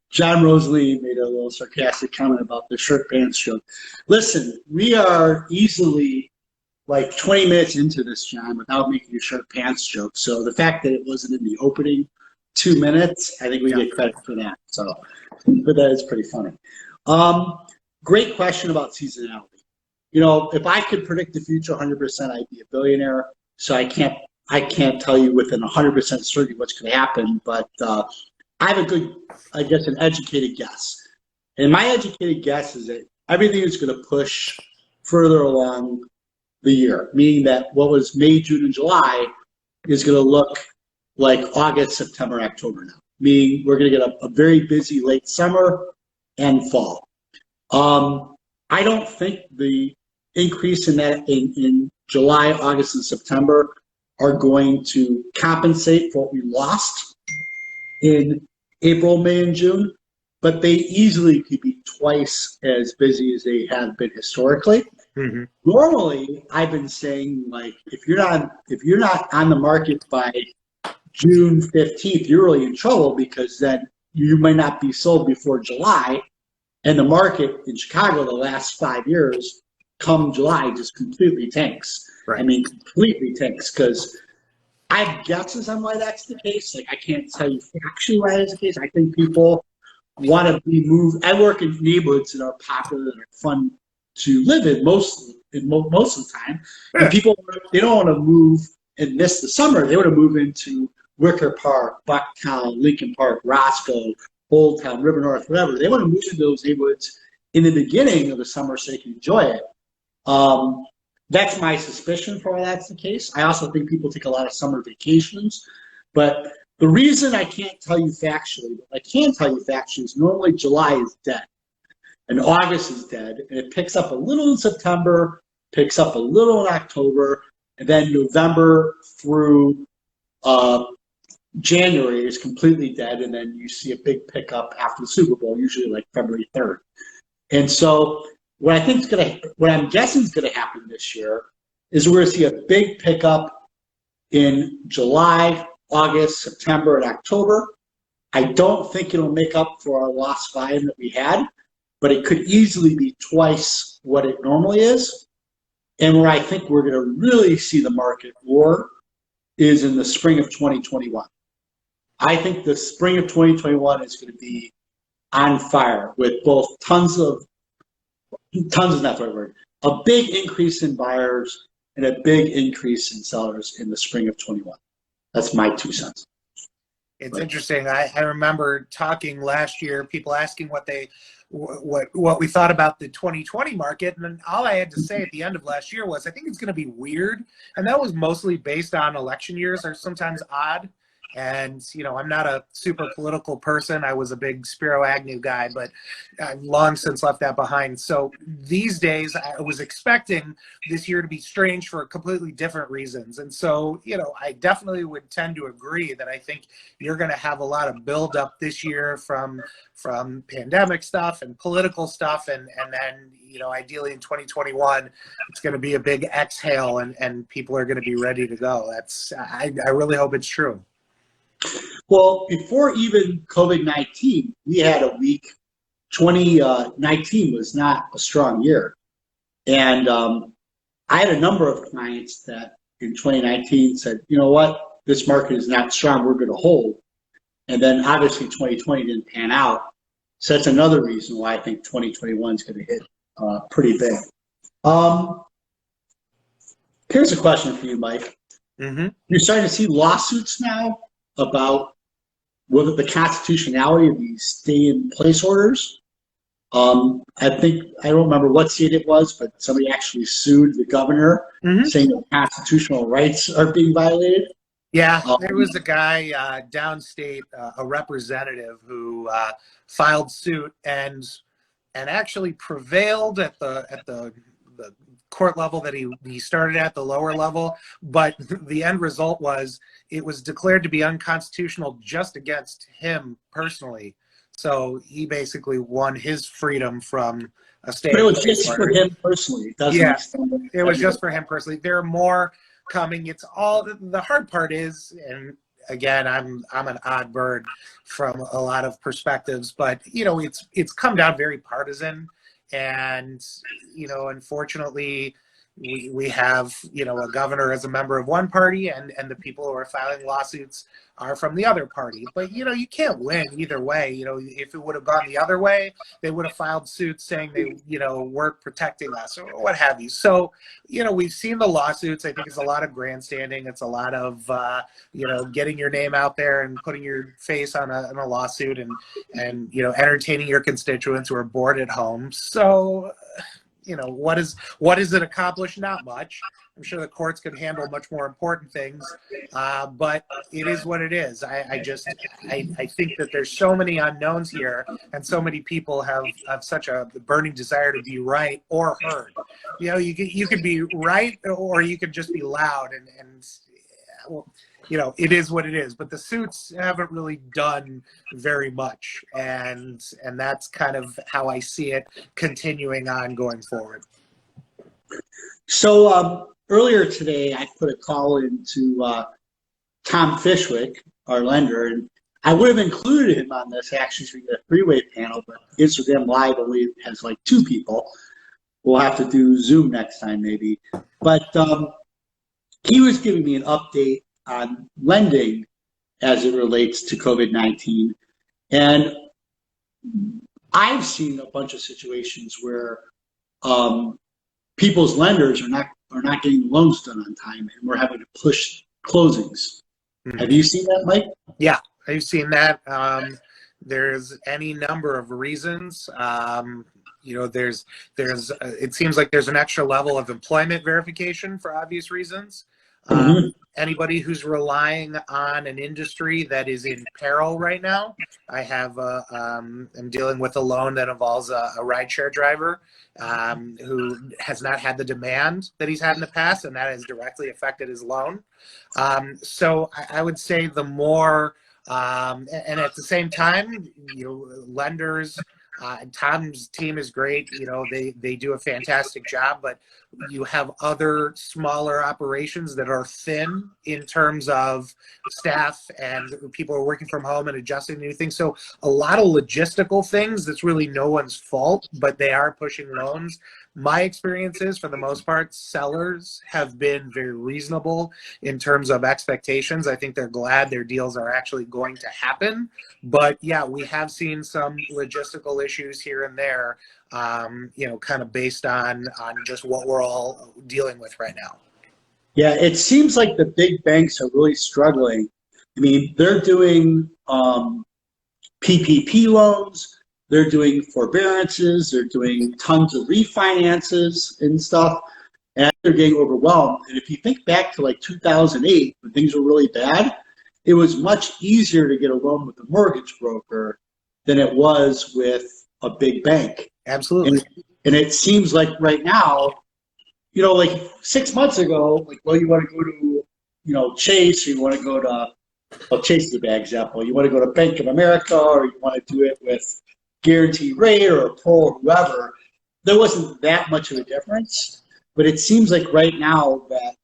John Rosalie made a little sarcastic comment about the shirt pants joke. Listen, we are easily like 20 minutes into this, John, without making a shirt pants joke. So the fact that it wasn't in the opening 2 minutes, I think we get credit for that. So, but that is pretty funny. Great question about seasonality. If I could predict the future 100%, I'd be a billionaire. So I can't tell you within 100% certainty what's going to happen, but I have a good, I guess, an educated guess. And my educated guess is that everything is going to push further along the year, meaning that what was May, June, and July is going to look like August, September, October now, meaning we're going to get a very busy late summer and fall. I don't think the increase in that in July, August, and September are going to compensate for what we lost in April, May, and June, but they easily could be twice as busy as they have been historically. Mm-hmm. Normally, I've been saying, like, if you're not on the market by June 15th, you're really in trouble because then you might not be sold before July, and the market in Chicago the last 5 years, come July, just completely tanks. Right. I mean, completely tanks because I have guesses on why that's the case. Like, I can't tell you actually why that's the case. I think people want to be moved. I work in neighborhoods that are popular and are fun to live in most of the time. And people, they don't want to move and miss the summer. They want to move into Wicker Park, Bucktown, Lincoln Park, Roscoe, Old Town, River North, whatever. They want to move into those neighborhoods in the beginning of the summer so they can enjoy it. That's my suspicion for why that's the case. I also think people take a lot of summer vacations. But the reason I can't tell you factually, but I can tell you factually, is normally July is dead. And August is dead. And it picks up a little in September, picks up a little in October, and then November through January is completely dead. And then you see a big pickup after the Super Bowl, usually like February 3rd. And so what I'm guessing is going to happen this year is we're going to see a big pickup in July, August, September, and October. I don't think it'll make up for our lost volume that we had, but it could easily be twice what it normally is. And where I think we're going to really see the market roar is in the spring of 2021. I think the spring of 2021 is going to be on fire with both tons is not the right word, a big increase in buyers and a big increase in sellers in the spring of 21. That's my 2 cents. It's interesting. I remember talking last year, people asking what we thought about the 2020 market, and then all I had to say at the end of last year was, I think it's going to be weird, and that was mostly based on election years are sometimes odd. And, I'm not a super political person. I was a big Spiro Agnew guy, but I've long since left that behind. So these days, I was expecting this year to be strange for completely different reasons. And so, I definitely would tend to agree that I think you're going to have a lot of buildup this year from pandemic stuff and political stuff. And then, ideally in 2021, it's going to be a big exhale and people are going to be ready to go. I really hope it's true. Well, before even COVID-19, we had a week. 2019 was not a strong year. And I had a number of clients that in 2019 said, you know what, this market is not strong, we're going to hold. And then obviously 2020 didn't pan out. So that's another reason why I think 2021 is going to hit pretty big. Here's a question for you, Mike. Mm-hmm. You're starting to see lawsuits now about with the constitutionality of these stay-in-place orders. I don't remember what state it was, but somebody actually sued the governor saying that constitutional rights are being violated. Yeah, there was a guy downstate, a representative who filed suit and actually prevailed at the court level that he started at, the lower level, but the end result was it was declared to be unconstitutional just against him personally. So he basically won his freedom from a state. But it was just for him personally. It doesn't extend to it was just for him personally. There are more coming. It's all the hard part is, and again, I'm an odd bird from a lot of perspectives, but it's come down very partisan, and unfortunately, we have a governor as a member of one party, and the people who are filing lawsuits are from the other party. But you can't win either way. If it would have gone the other way, they would have filed suits saying they weren't protecting us or what have you. So we've seen the lawsuits. I think it's a lot of grandstanding. It's a lot of getting your name out there and putting your face on a lawsuit and entertaining your constituents who are bored at home. So what does it accomplish? Not much. I'm sure the courts could handle much more important things, but it is what it is. I think that there's so many unknowns here, and so many people have such a burning desire to be right or heard. You could be right, or you could just be loud, and it is what it is. But the suits haven't really done very much, and that's kind of how I see it continuing on going forward. So earlier today, I put a call into Tom Fishwick, our lender, and I would have included him on this actually for the three-way panel, but Instagram Live only has like 2 people. We'll have to do Zoom next time maybe. But he was giving me an update on lending as it relates to COVID-19. And I've seen a bunch of situations where people's lenders are not getting loans done on time, and we're having to push closings. Have you seen that, Mike? Yeah, I've seen that. There's any number of reasons. There's it seems like there's an extra level of employment verification for obvious reasons. Anybody who's relying on an industry that is in peril right now. I'm dealing with a loan that involves a rideshare driver who has not had the demand that he's had in the past, and that has directly affected his loan. So I would say the more, and at the same time, lenders, Tom's team is great. They do a fantastic job, but you have other smaller operations that are thin in terms of staff, and people are working from home and adjusting to new things. So a lot of logistical things that's really no one's fault, but they are pushing loans. My experience is, for the most part, sellers have been very reasonable in terms of expectations. I think they're glad their deals are actually going to happen. But yeah, we have seen some logistical issues here and there, kind of based on just what we're all dealing with right now. Yeah, it seems like the big banks are really struggling. I mean, they're doing PPP loans. They're doing forbearances, they're doing tons of refinances and stuff, and they're getting overwhelmed. And if you think back to like 2008, when things were really bad, it was much easier to get a loan with a mortgage broker than it was with a big bank. Absolutely. And it seems like right now, like 6 months ago, you want to go to, Chase, or you want to go to, Chase is a bad example. You want to go to Bank of America, or you want to do it with Guaranteed Rate or a Pro or whoever. There wasn't that much of a difference, but it seems like right now that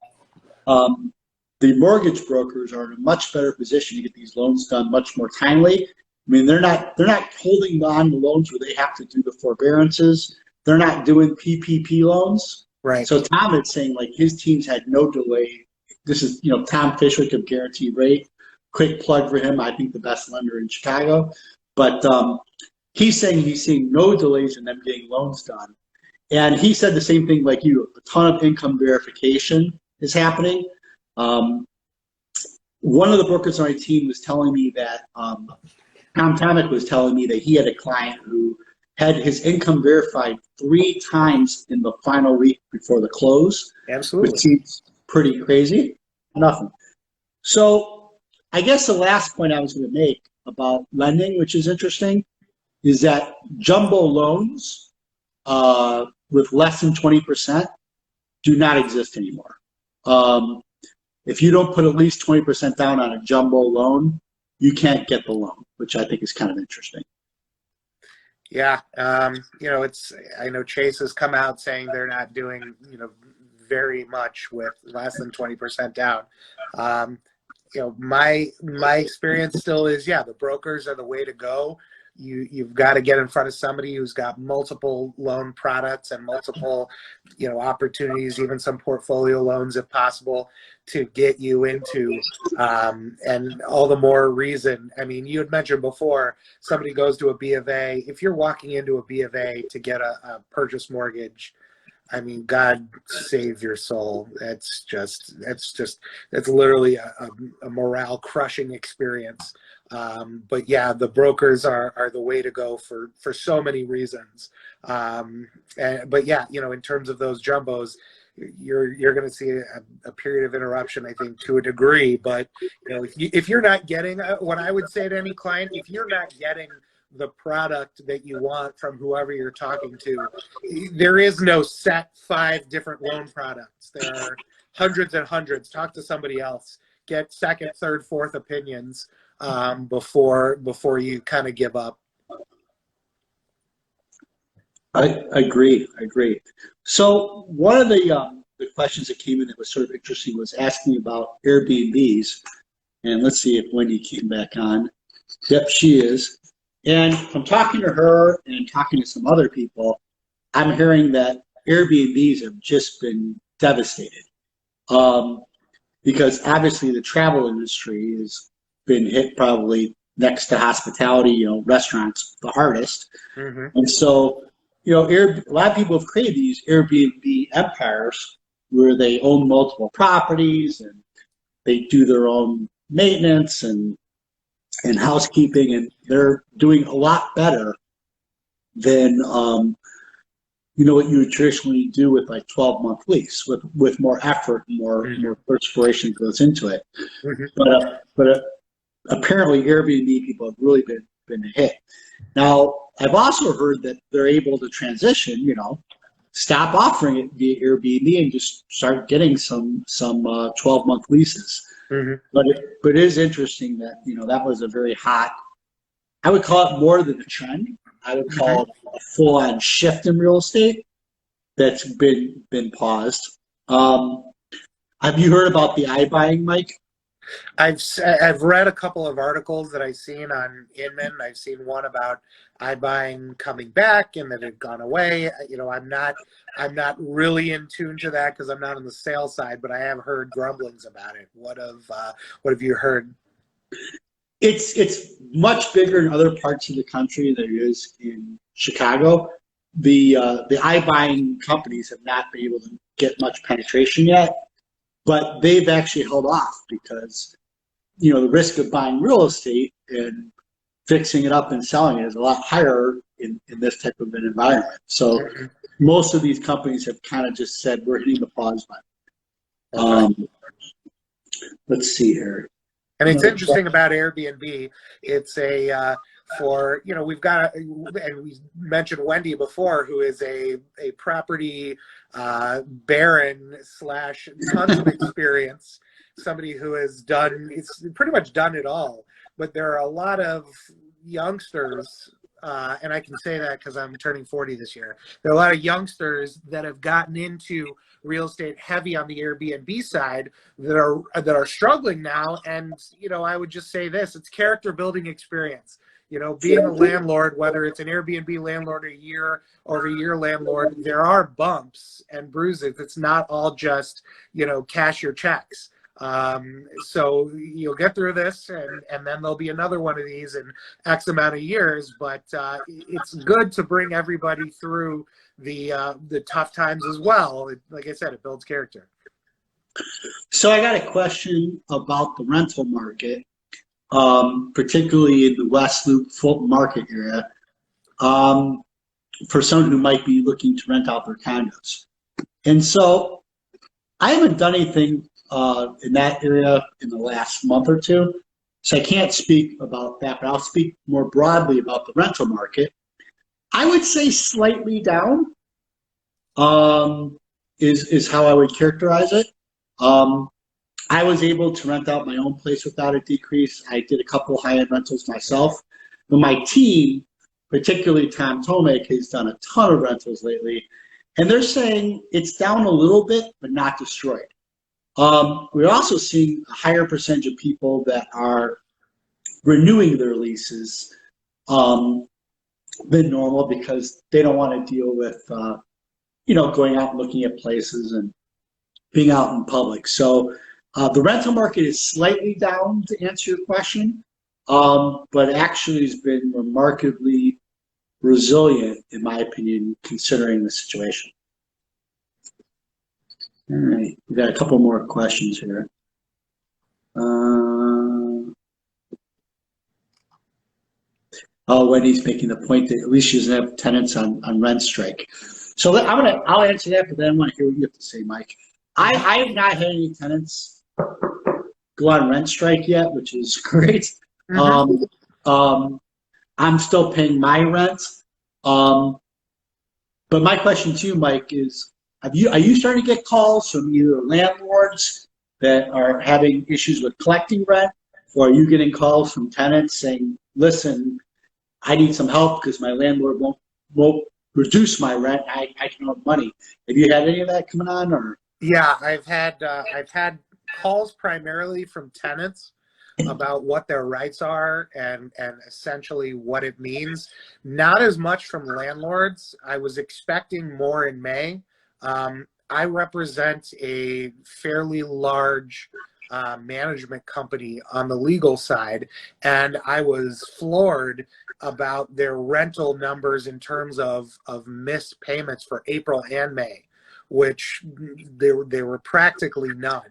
the mortgage brokers are in a much better position to get these loans done much more timely. I mean, they're not holding on to loans where they have to do the forbearances. They're not doing PPP loans. Right. So Tom is saying like his teams had no delay. This is Tom Fishwick of Guaranteed Rate. Quick plug for him. I think the best lender in Chicago, but he's saying he's seeing no delays in them getting loans done. And he said the same thing like you. A ton of income verification is happening. one of the brokers on my team was telling me that Tom Tomic was telling me that he had a client who had his income verified 3 times in the final week before the close, Absolutely. which seems pretty crazy. Nothing. So I guess the last point I was going to make about lending, which is interesting, is that jumbo loans with less than 20% do not exist anymore. If you don't put at least 20% down on a jumbo loan, you can't get the loan, which I think is kind of interesting. Yeah, I know Chase has come out saying they're not doing, very much with less than 20% down. My experience still is, the brokers are the way to go. You've got to get in front of somebody who's got multiple loan products and multiple, opportunities, even some portfolio loans if possible, to get you into, and all the more reason. I mean, you had mentioned before, somebody goes to a B of A. If you're walking into a B of A to get a purchase mortgage, I mean, God save your soul. It's literally a morale crushing experience. But yeah, the brokers are the way to go for so many reasons. But yeah, in terms of those jumbos, you're going to see a period of interruption, I think, to a degree. But if you're not getting, what I would say to any client, if you're not getting the product that you want from whoever you're talking to, there is no set 5 different loan products. There are hundreds and hundreds. Talk to somebody else. Get second, third, fourth opinions before you kind of give up. I agree. So one of the questions that came in that was sort of interesting was asking about Airbnbs. And let's see if Wendy came back on. Yep, she is. And from talking to her and talking to some other people, I'm hearing that Airbnbs have just been devastated. Because obviously the travel industry has been hit probably next to hospitality, restaurants the hardest. Mm-hmm. And so, a lot of people have created these Airbnb empires where they own multiple properties and they do their own maintenance and housekeeping, and they're doing a lot better than what you would traditionally do with like 12-month lease with more effort, more perspiration goes into it. Mm-hmm. But apparently Airbnb people have really been hit. Now I've also heard that they're able to transition, stop offering it via Airbnb and just start getting some 12-month leases. Mm-hmm. But it is interesting that that was a very hot, I would call it more than a trend. I would call it a full-on shift in real estate that's been paused. Have you heard about the iBuying, Mike? I've read a couple of articles that I've seen on Inman. I've seen one about iBuying coming back and that it had gone away. I'm not really in tune to that because I'm not on the sales side, but I have heard grumblings about it. What have you heard? It's much bigger in other parts of the country than it is in Chicago. The iBuying companies have not been able to get much penetration yet, but they've actually held off because the risk of buying real estate and fixing it up and selling it is a lot higher in this type of an environment. So most of these companies have kind of just said we're hitting the pause button. Let's see here. And it's interesting about Airbnb. It's we've got, and we mentioned Wendy before, who is a property baron / tons of experience, somebody who has pretty much done it all. But there are a lot of youngsters, and I can say that because I'm turning 40 this year. There are a lot of youngsters that have gotten into real estate heavy on the Airbnb side that are struggling now. And I would just say this: it's character building experience. Being a landlord, whether it's an Airbnb landlord or year-over-year landlord, there are bumps and bruises. It's not all just cash your checks. So you'll get through this, and then there'll be another one of these in X amount of years. But it's good to bring everybody through the tough times as well. Like I said, it builds character. So I got a question about the rental market, particularly in the West Loop Fulton Market area, um, for someone who might be looking to rent out their condos. And so I haven't done anything in that area in the last month or two, so I can't speak about that, but I'll speak more broadly about the rental market. I would say slightly down is how I would characterize it. Um, I was able to rent out my own place without a decrease. I did a couple high-end rentals myself. But my team, particularly Tom Tomek, has done a ton of rentals lately. And they're saying it's down a little bit, but not destroyed. We're also seeing a higher percentage of people that are renewing their leases than normal because they don't want to deal with, going out and looking at places and being out in public. So the rental market is slightly down, to answer your question, but actually has been remarkably resilient, in my opinion, considering the situation. All right, we got a couple more questions here. Wendy's making the point that at least she doesn't have tenants on rent strike. So I'll answer that, but then I want to hear what you have to say, Mike. I have not had any tenants go on rent strike yet, which is great. I'm still paying my rent. But my question to you, Mike, is are you starting to get calls from either landlords that are having issues with collecting rent, or are you getting calls from tenants saying, listen, I need some help because my landlord won't reduce my rent. I don't have money. Have you had any of that coming on, or? Yeah, I've had calls primarily from tenants about what their rights are and essentially what it means. Not as much from landlords. I was expecting more in May. I represent a fairly large management company on the legal side, and I was floored about their rental numbers in terms of missed payments for April and May, which there were practically none.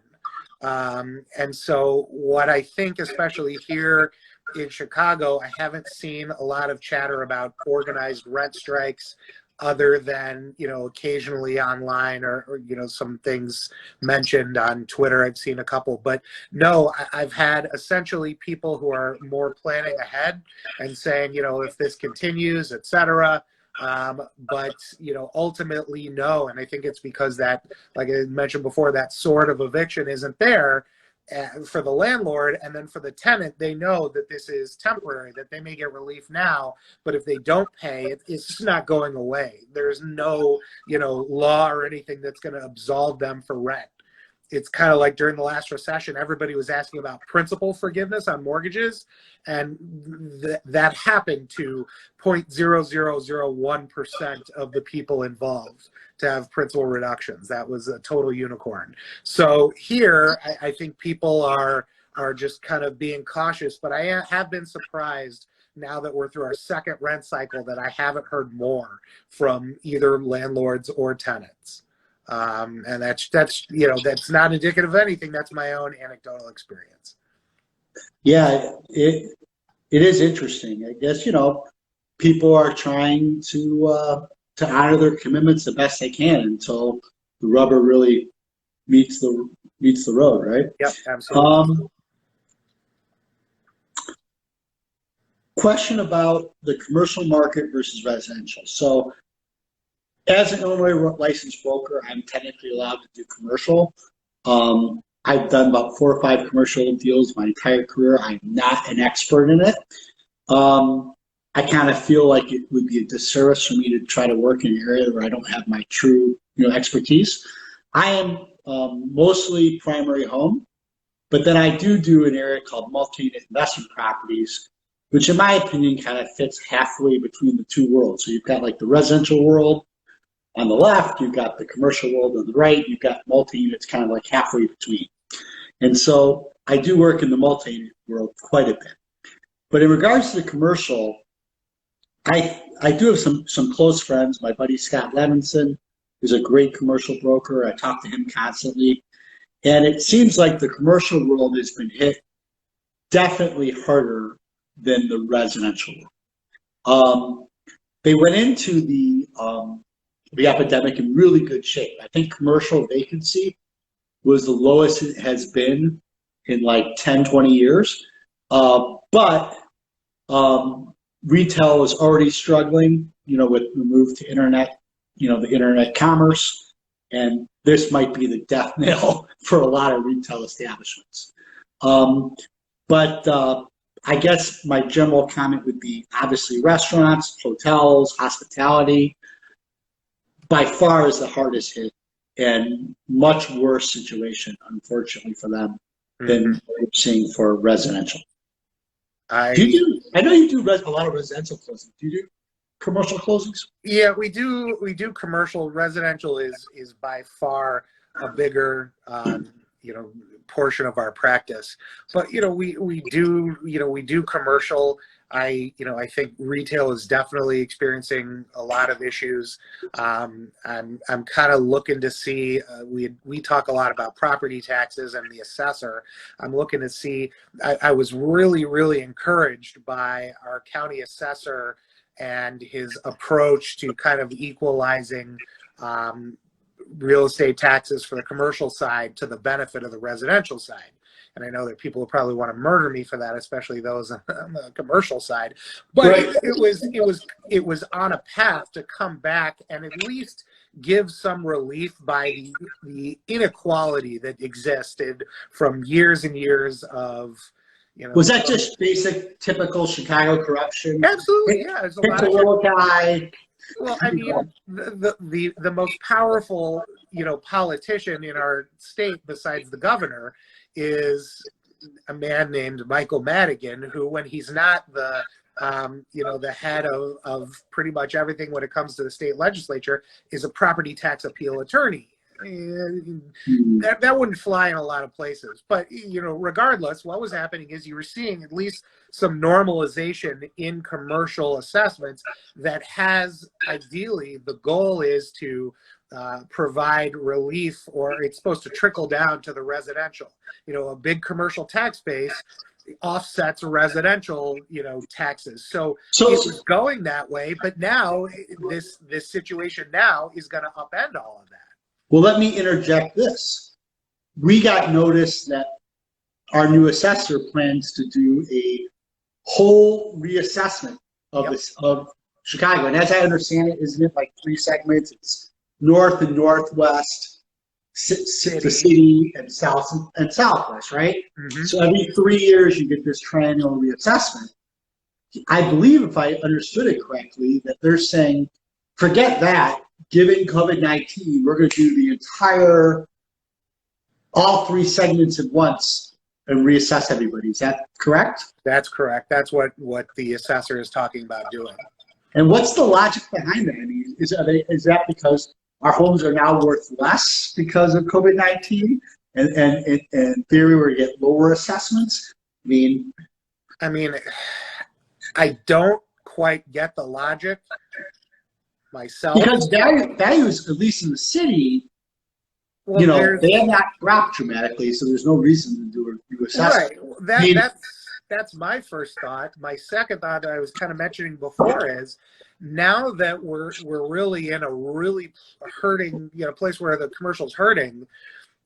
And so what I think, especially here in Chicago, I haven't seen a lot of chatter about organized rent strikes other than, occasionally online or some things mentioned on Twitter. I've seen a couple, but no, I've had essentially people who are more planning ahead and saying, if this continues, et cetera. But ultimately, no. And I think it's because that, like I mentioned before, that sort of eviction isn't there for the landlord, and then for the tenant, they know that this is temporary, that they may get relief now, but if they don't pay, it's just not going away. There's no, law or anything that's going to absolve them for rent. It's kind of like during the last recession, everybody was asking about principal forgiveness on mortgages, and that happened to 0.0001% of the people involved to have principal reductions. That was a total unicorn. So here, I think people are just kind of being cautious, but I have been surprised now that we're through our second rent cycle that I haven't heard more from either landlords or tenants. And that's not indicative of anything. That's my own anecdotal experience. Yeah, it is interesting. I guess people are trying to honor their commitments the best they can until the rubber really meets the road, right? Yep, absolutely. Question about the commercial market versus residential. So, as an Illinois licensed broker, I'm technically allowed to do commercial. I've done about 4 or 5 commercial deals my entire career. I'm not an expert in it. I kind of feel like it would be a disservice for me to try to work in an area where I don't have my true, expertise. I am mostly primary home, but then I do an area called multi-unit investment properties, which in my opinion kind of fits halfway between the two worlds. So you've got like the residential world on the left, you've got the commercial world on the right, you've got multi-units kind of like halfway between. And so I do work in the multi-unit world quite a bit. But in regards to the commercial, I do have some close friends. My buddy Scott Levinson is a great commercial broker. I talk to him constantly. And it seems like the commercial world has been hit definitely harder than the residential world. They went into the epidemic in really good shape. I think commercial vacancy was the lowest it has been in like 10, 20 years. But retail is already struggling, with the move to internet, the internet commerce. And this might be the death knell for a lot of retail establishments. But I guess my general comment would be obviously restaurants, hotels, hospitality, by far is the hardest hit and much worse situation, unfortunately, for them than what we're seeing for residential. I know you do a lot of residential closings. Do you do commercial closings? Yeah, we do. We do commercial. Residential is by far a bigger, portion of our practice. But we do we do commercial. I think retail is definitely experiencing a lot of issues. I'm kind of looking to see. We talk a lot about property taxes and the assessor. I'm looking to see. I was really encouraged by our county assessor and his approach to kind of equalizing real estate taxes for the commercial side to the benefit of the residential side. And I know that people will probably want to murder me for that, especially those on the commercial side. But Right. it was on a path to come back and at least give some relief by the inequality that existed from years and years of. Was that just basic, typical Chicago corruption? Absolutely, yeah. There's a Pick lot the of little guy. Well, I mean, the most powerful, politician in our state besides the governor is a man named Michael Madigan, who, when he's not the head of pretty much everything when it comes to the state legislature, is a property tax appeal attorney. That wouldn't fly in a lot of places. But, regardless, what was happening is you were seeing at least some normalization in commercial assessments that has, ideally, the goal is to provide relief, or it's supposed to trickle down to the residential. A big commercial tax base offsets residential, taxes. So it was going that way, but now this situation now is going to upend all of that. Well, let me interject this. We got notice that our new assessor plans to do a whole reassessment of of Chicago. And as I understand it, isn't it like 3 segments? It's north and northwest, the city, and south and southwest, right? Mm-hmm. So every 3 years you get this triennial reassessment. I believe, if I understood it correctly, that they're saying, forget that. Given COVID-19, we're going to do the entire, all 3 segments at once and reassess everybody. Is that correct? That's correct. That's what the assessor is talking about doing. And what's the logic behind that? I mean, is that because our homes are now worth less because of COVID-19? And in theory, we're going to get lower assessments? I mean, I don't quite get the logic myself. Because values, at least in the city, they have not dropped dramatically, so there's no reason to do a new assessment. Right. That's my first thought. My second thought that I was kind of mentioning before is, now that we're really in a really hurting, place where the commercial's hurting,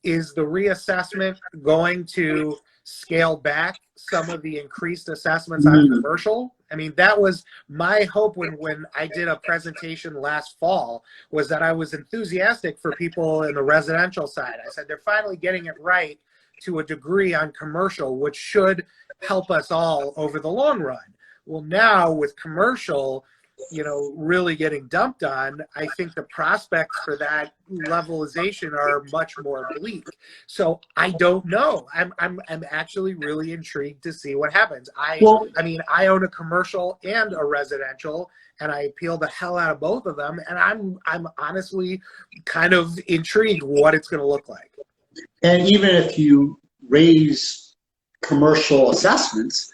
is the reassessment going to scale back some of the increased assessments on commercial? I mean, that was my hope when I did a presentation last fall, was that I was enthusiastic for people in the residential side. I said, they're finally getting it right to a degree on commercial, which should help us all over the long run. Well, now with commercial, really getting dumped on, I think the prospects for that levelization are much more bleak. So I don't know. I'm actually really intrigued to see what happens. I own a commercial and a residential, and I appeal the hell out of both of them, and I'm honestly kind of intrigued what it's going to look like. And even if you raise commercial assessments,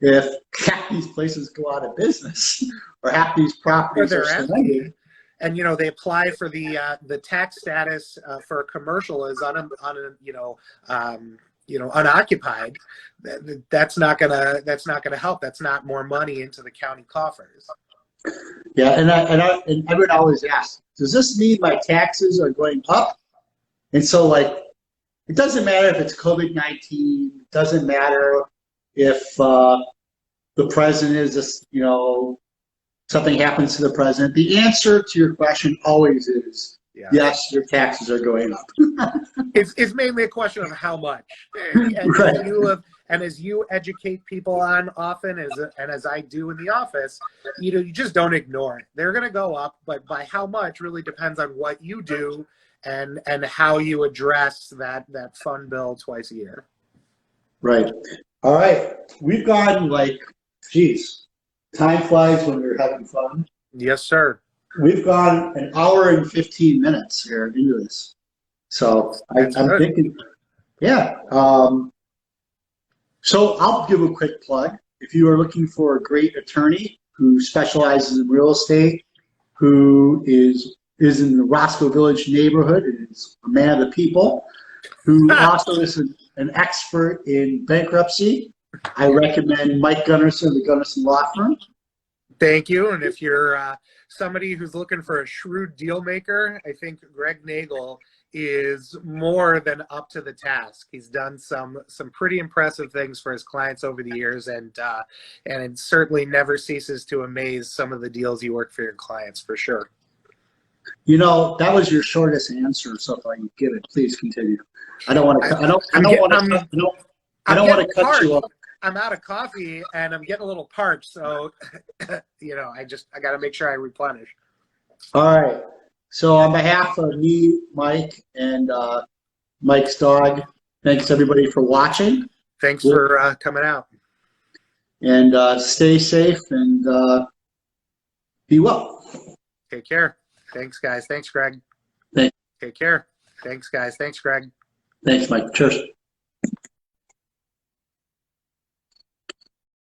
if half these places go out of business or half these properties are surrendered, and they apply for the tax status for a commercial as unoccupied. That's not gonna help. That's not more money into the county coffers. Yeah, and I would always ask, does this mean my taxes are going up? And so, like, it doesn't matter if it's COVID-19. It doesn't matter if the president is just, something happens to the president. The answer to your question always is yes, your taxes are going up. It's mainly a question of how much. And Right. as you educate people on often, as I do in the office, you just don't ignore it. They're going to go up, but by how much really depends on what you do and how you address that fund bill twice a year. Right. All right. We've gone geez, time flies when we're having fun. Yes, sir. We've gone an hour and 15 minutes here into this. So I'm thinking, yeah. So I'll give a quick plug. If you are looking for a great attorney who specializes in real estate, who is in the Roscoe Village neighborhood and is a man of the people, who also is an expert in bankruptcy, I recommend Mike Gunnarsson of the Gunnarsson Law Firm. Thank you. And if you're somebody who's looking for a shrewd deal maker, I think Greg Nagel is more than up to the task. He's done some pretty impressive things for his clients over the years, and it certainly never ceases to amaze some of the deals you work for your clients, for sure. That was your shortest answer, so if I can give it, please continue. I don't want to cut you off. I'm out of coffee and I'm getting a little parched, so I got to make sure I replenish. All right. So on behalf of me, Mike, and Mike's dog, thanks everybody for watching. Thanks for coming out. And stay safe and be well. Take care. Thanks, guys. Thanks, Greg. Thanks. Take care. Thanks, guys. Thanks, Greg. Thanks, Mike. Cheers.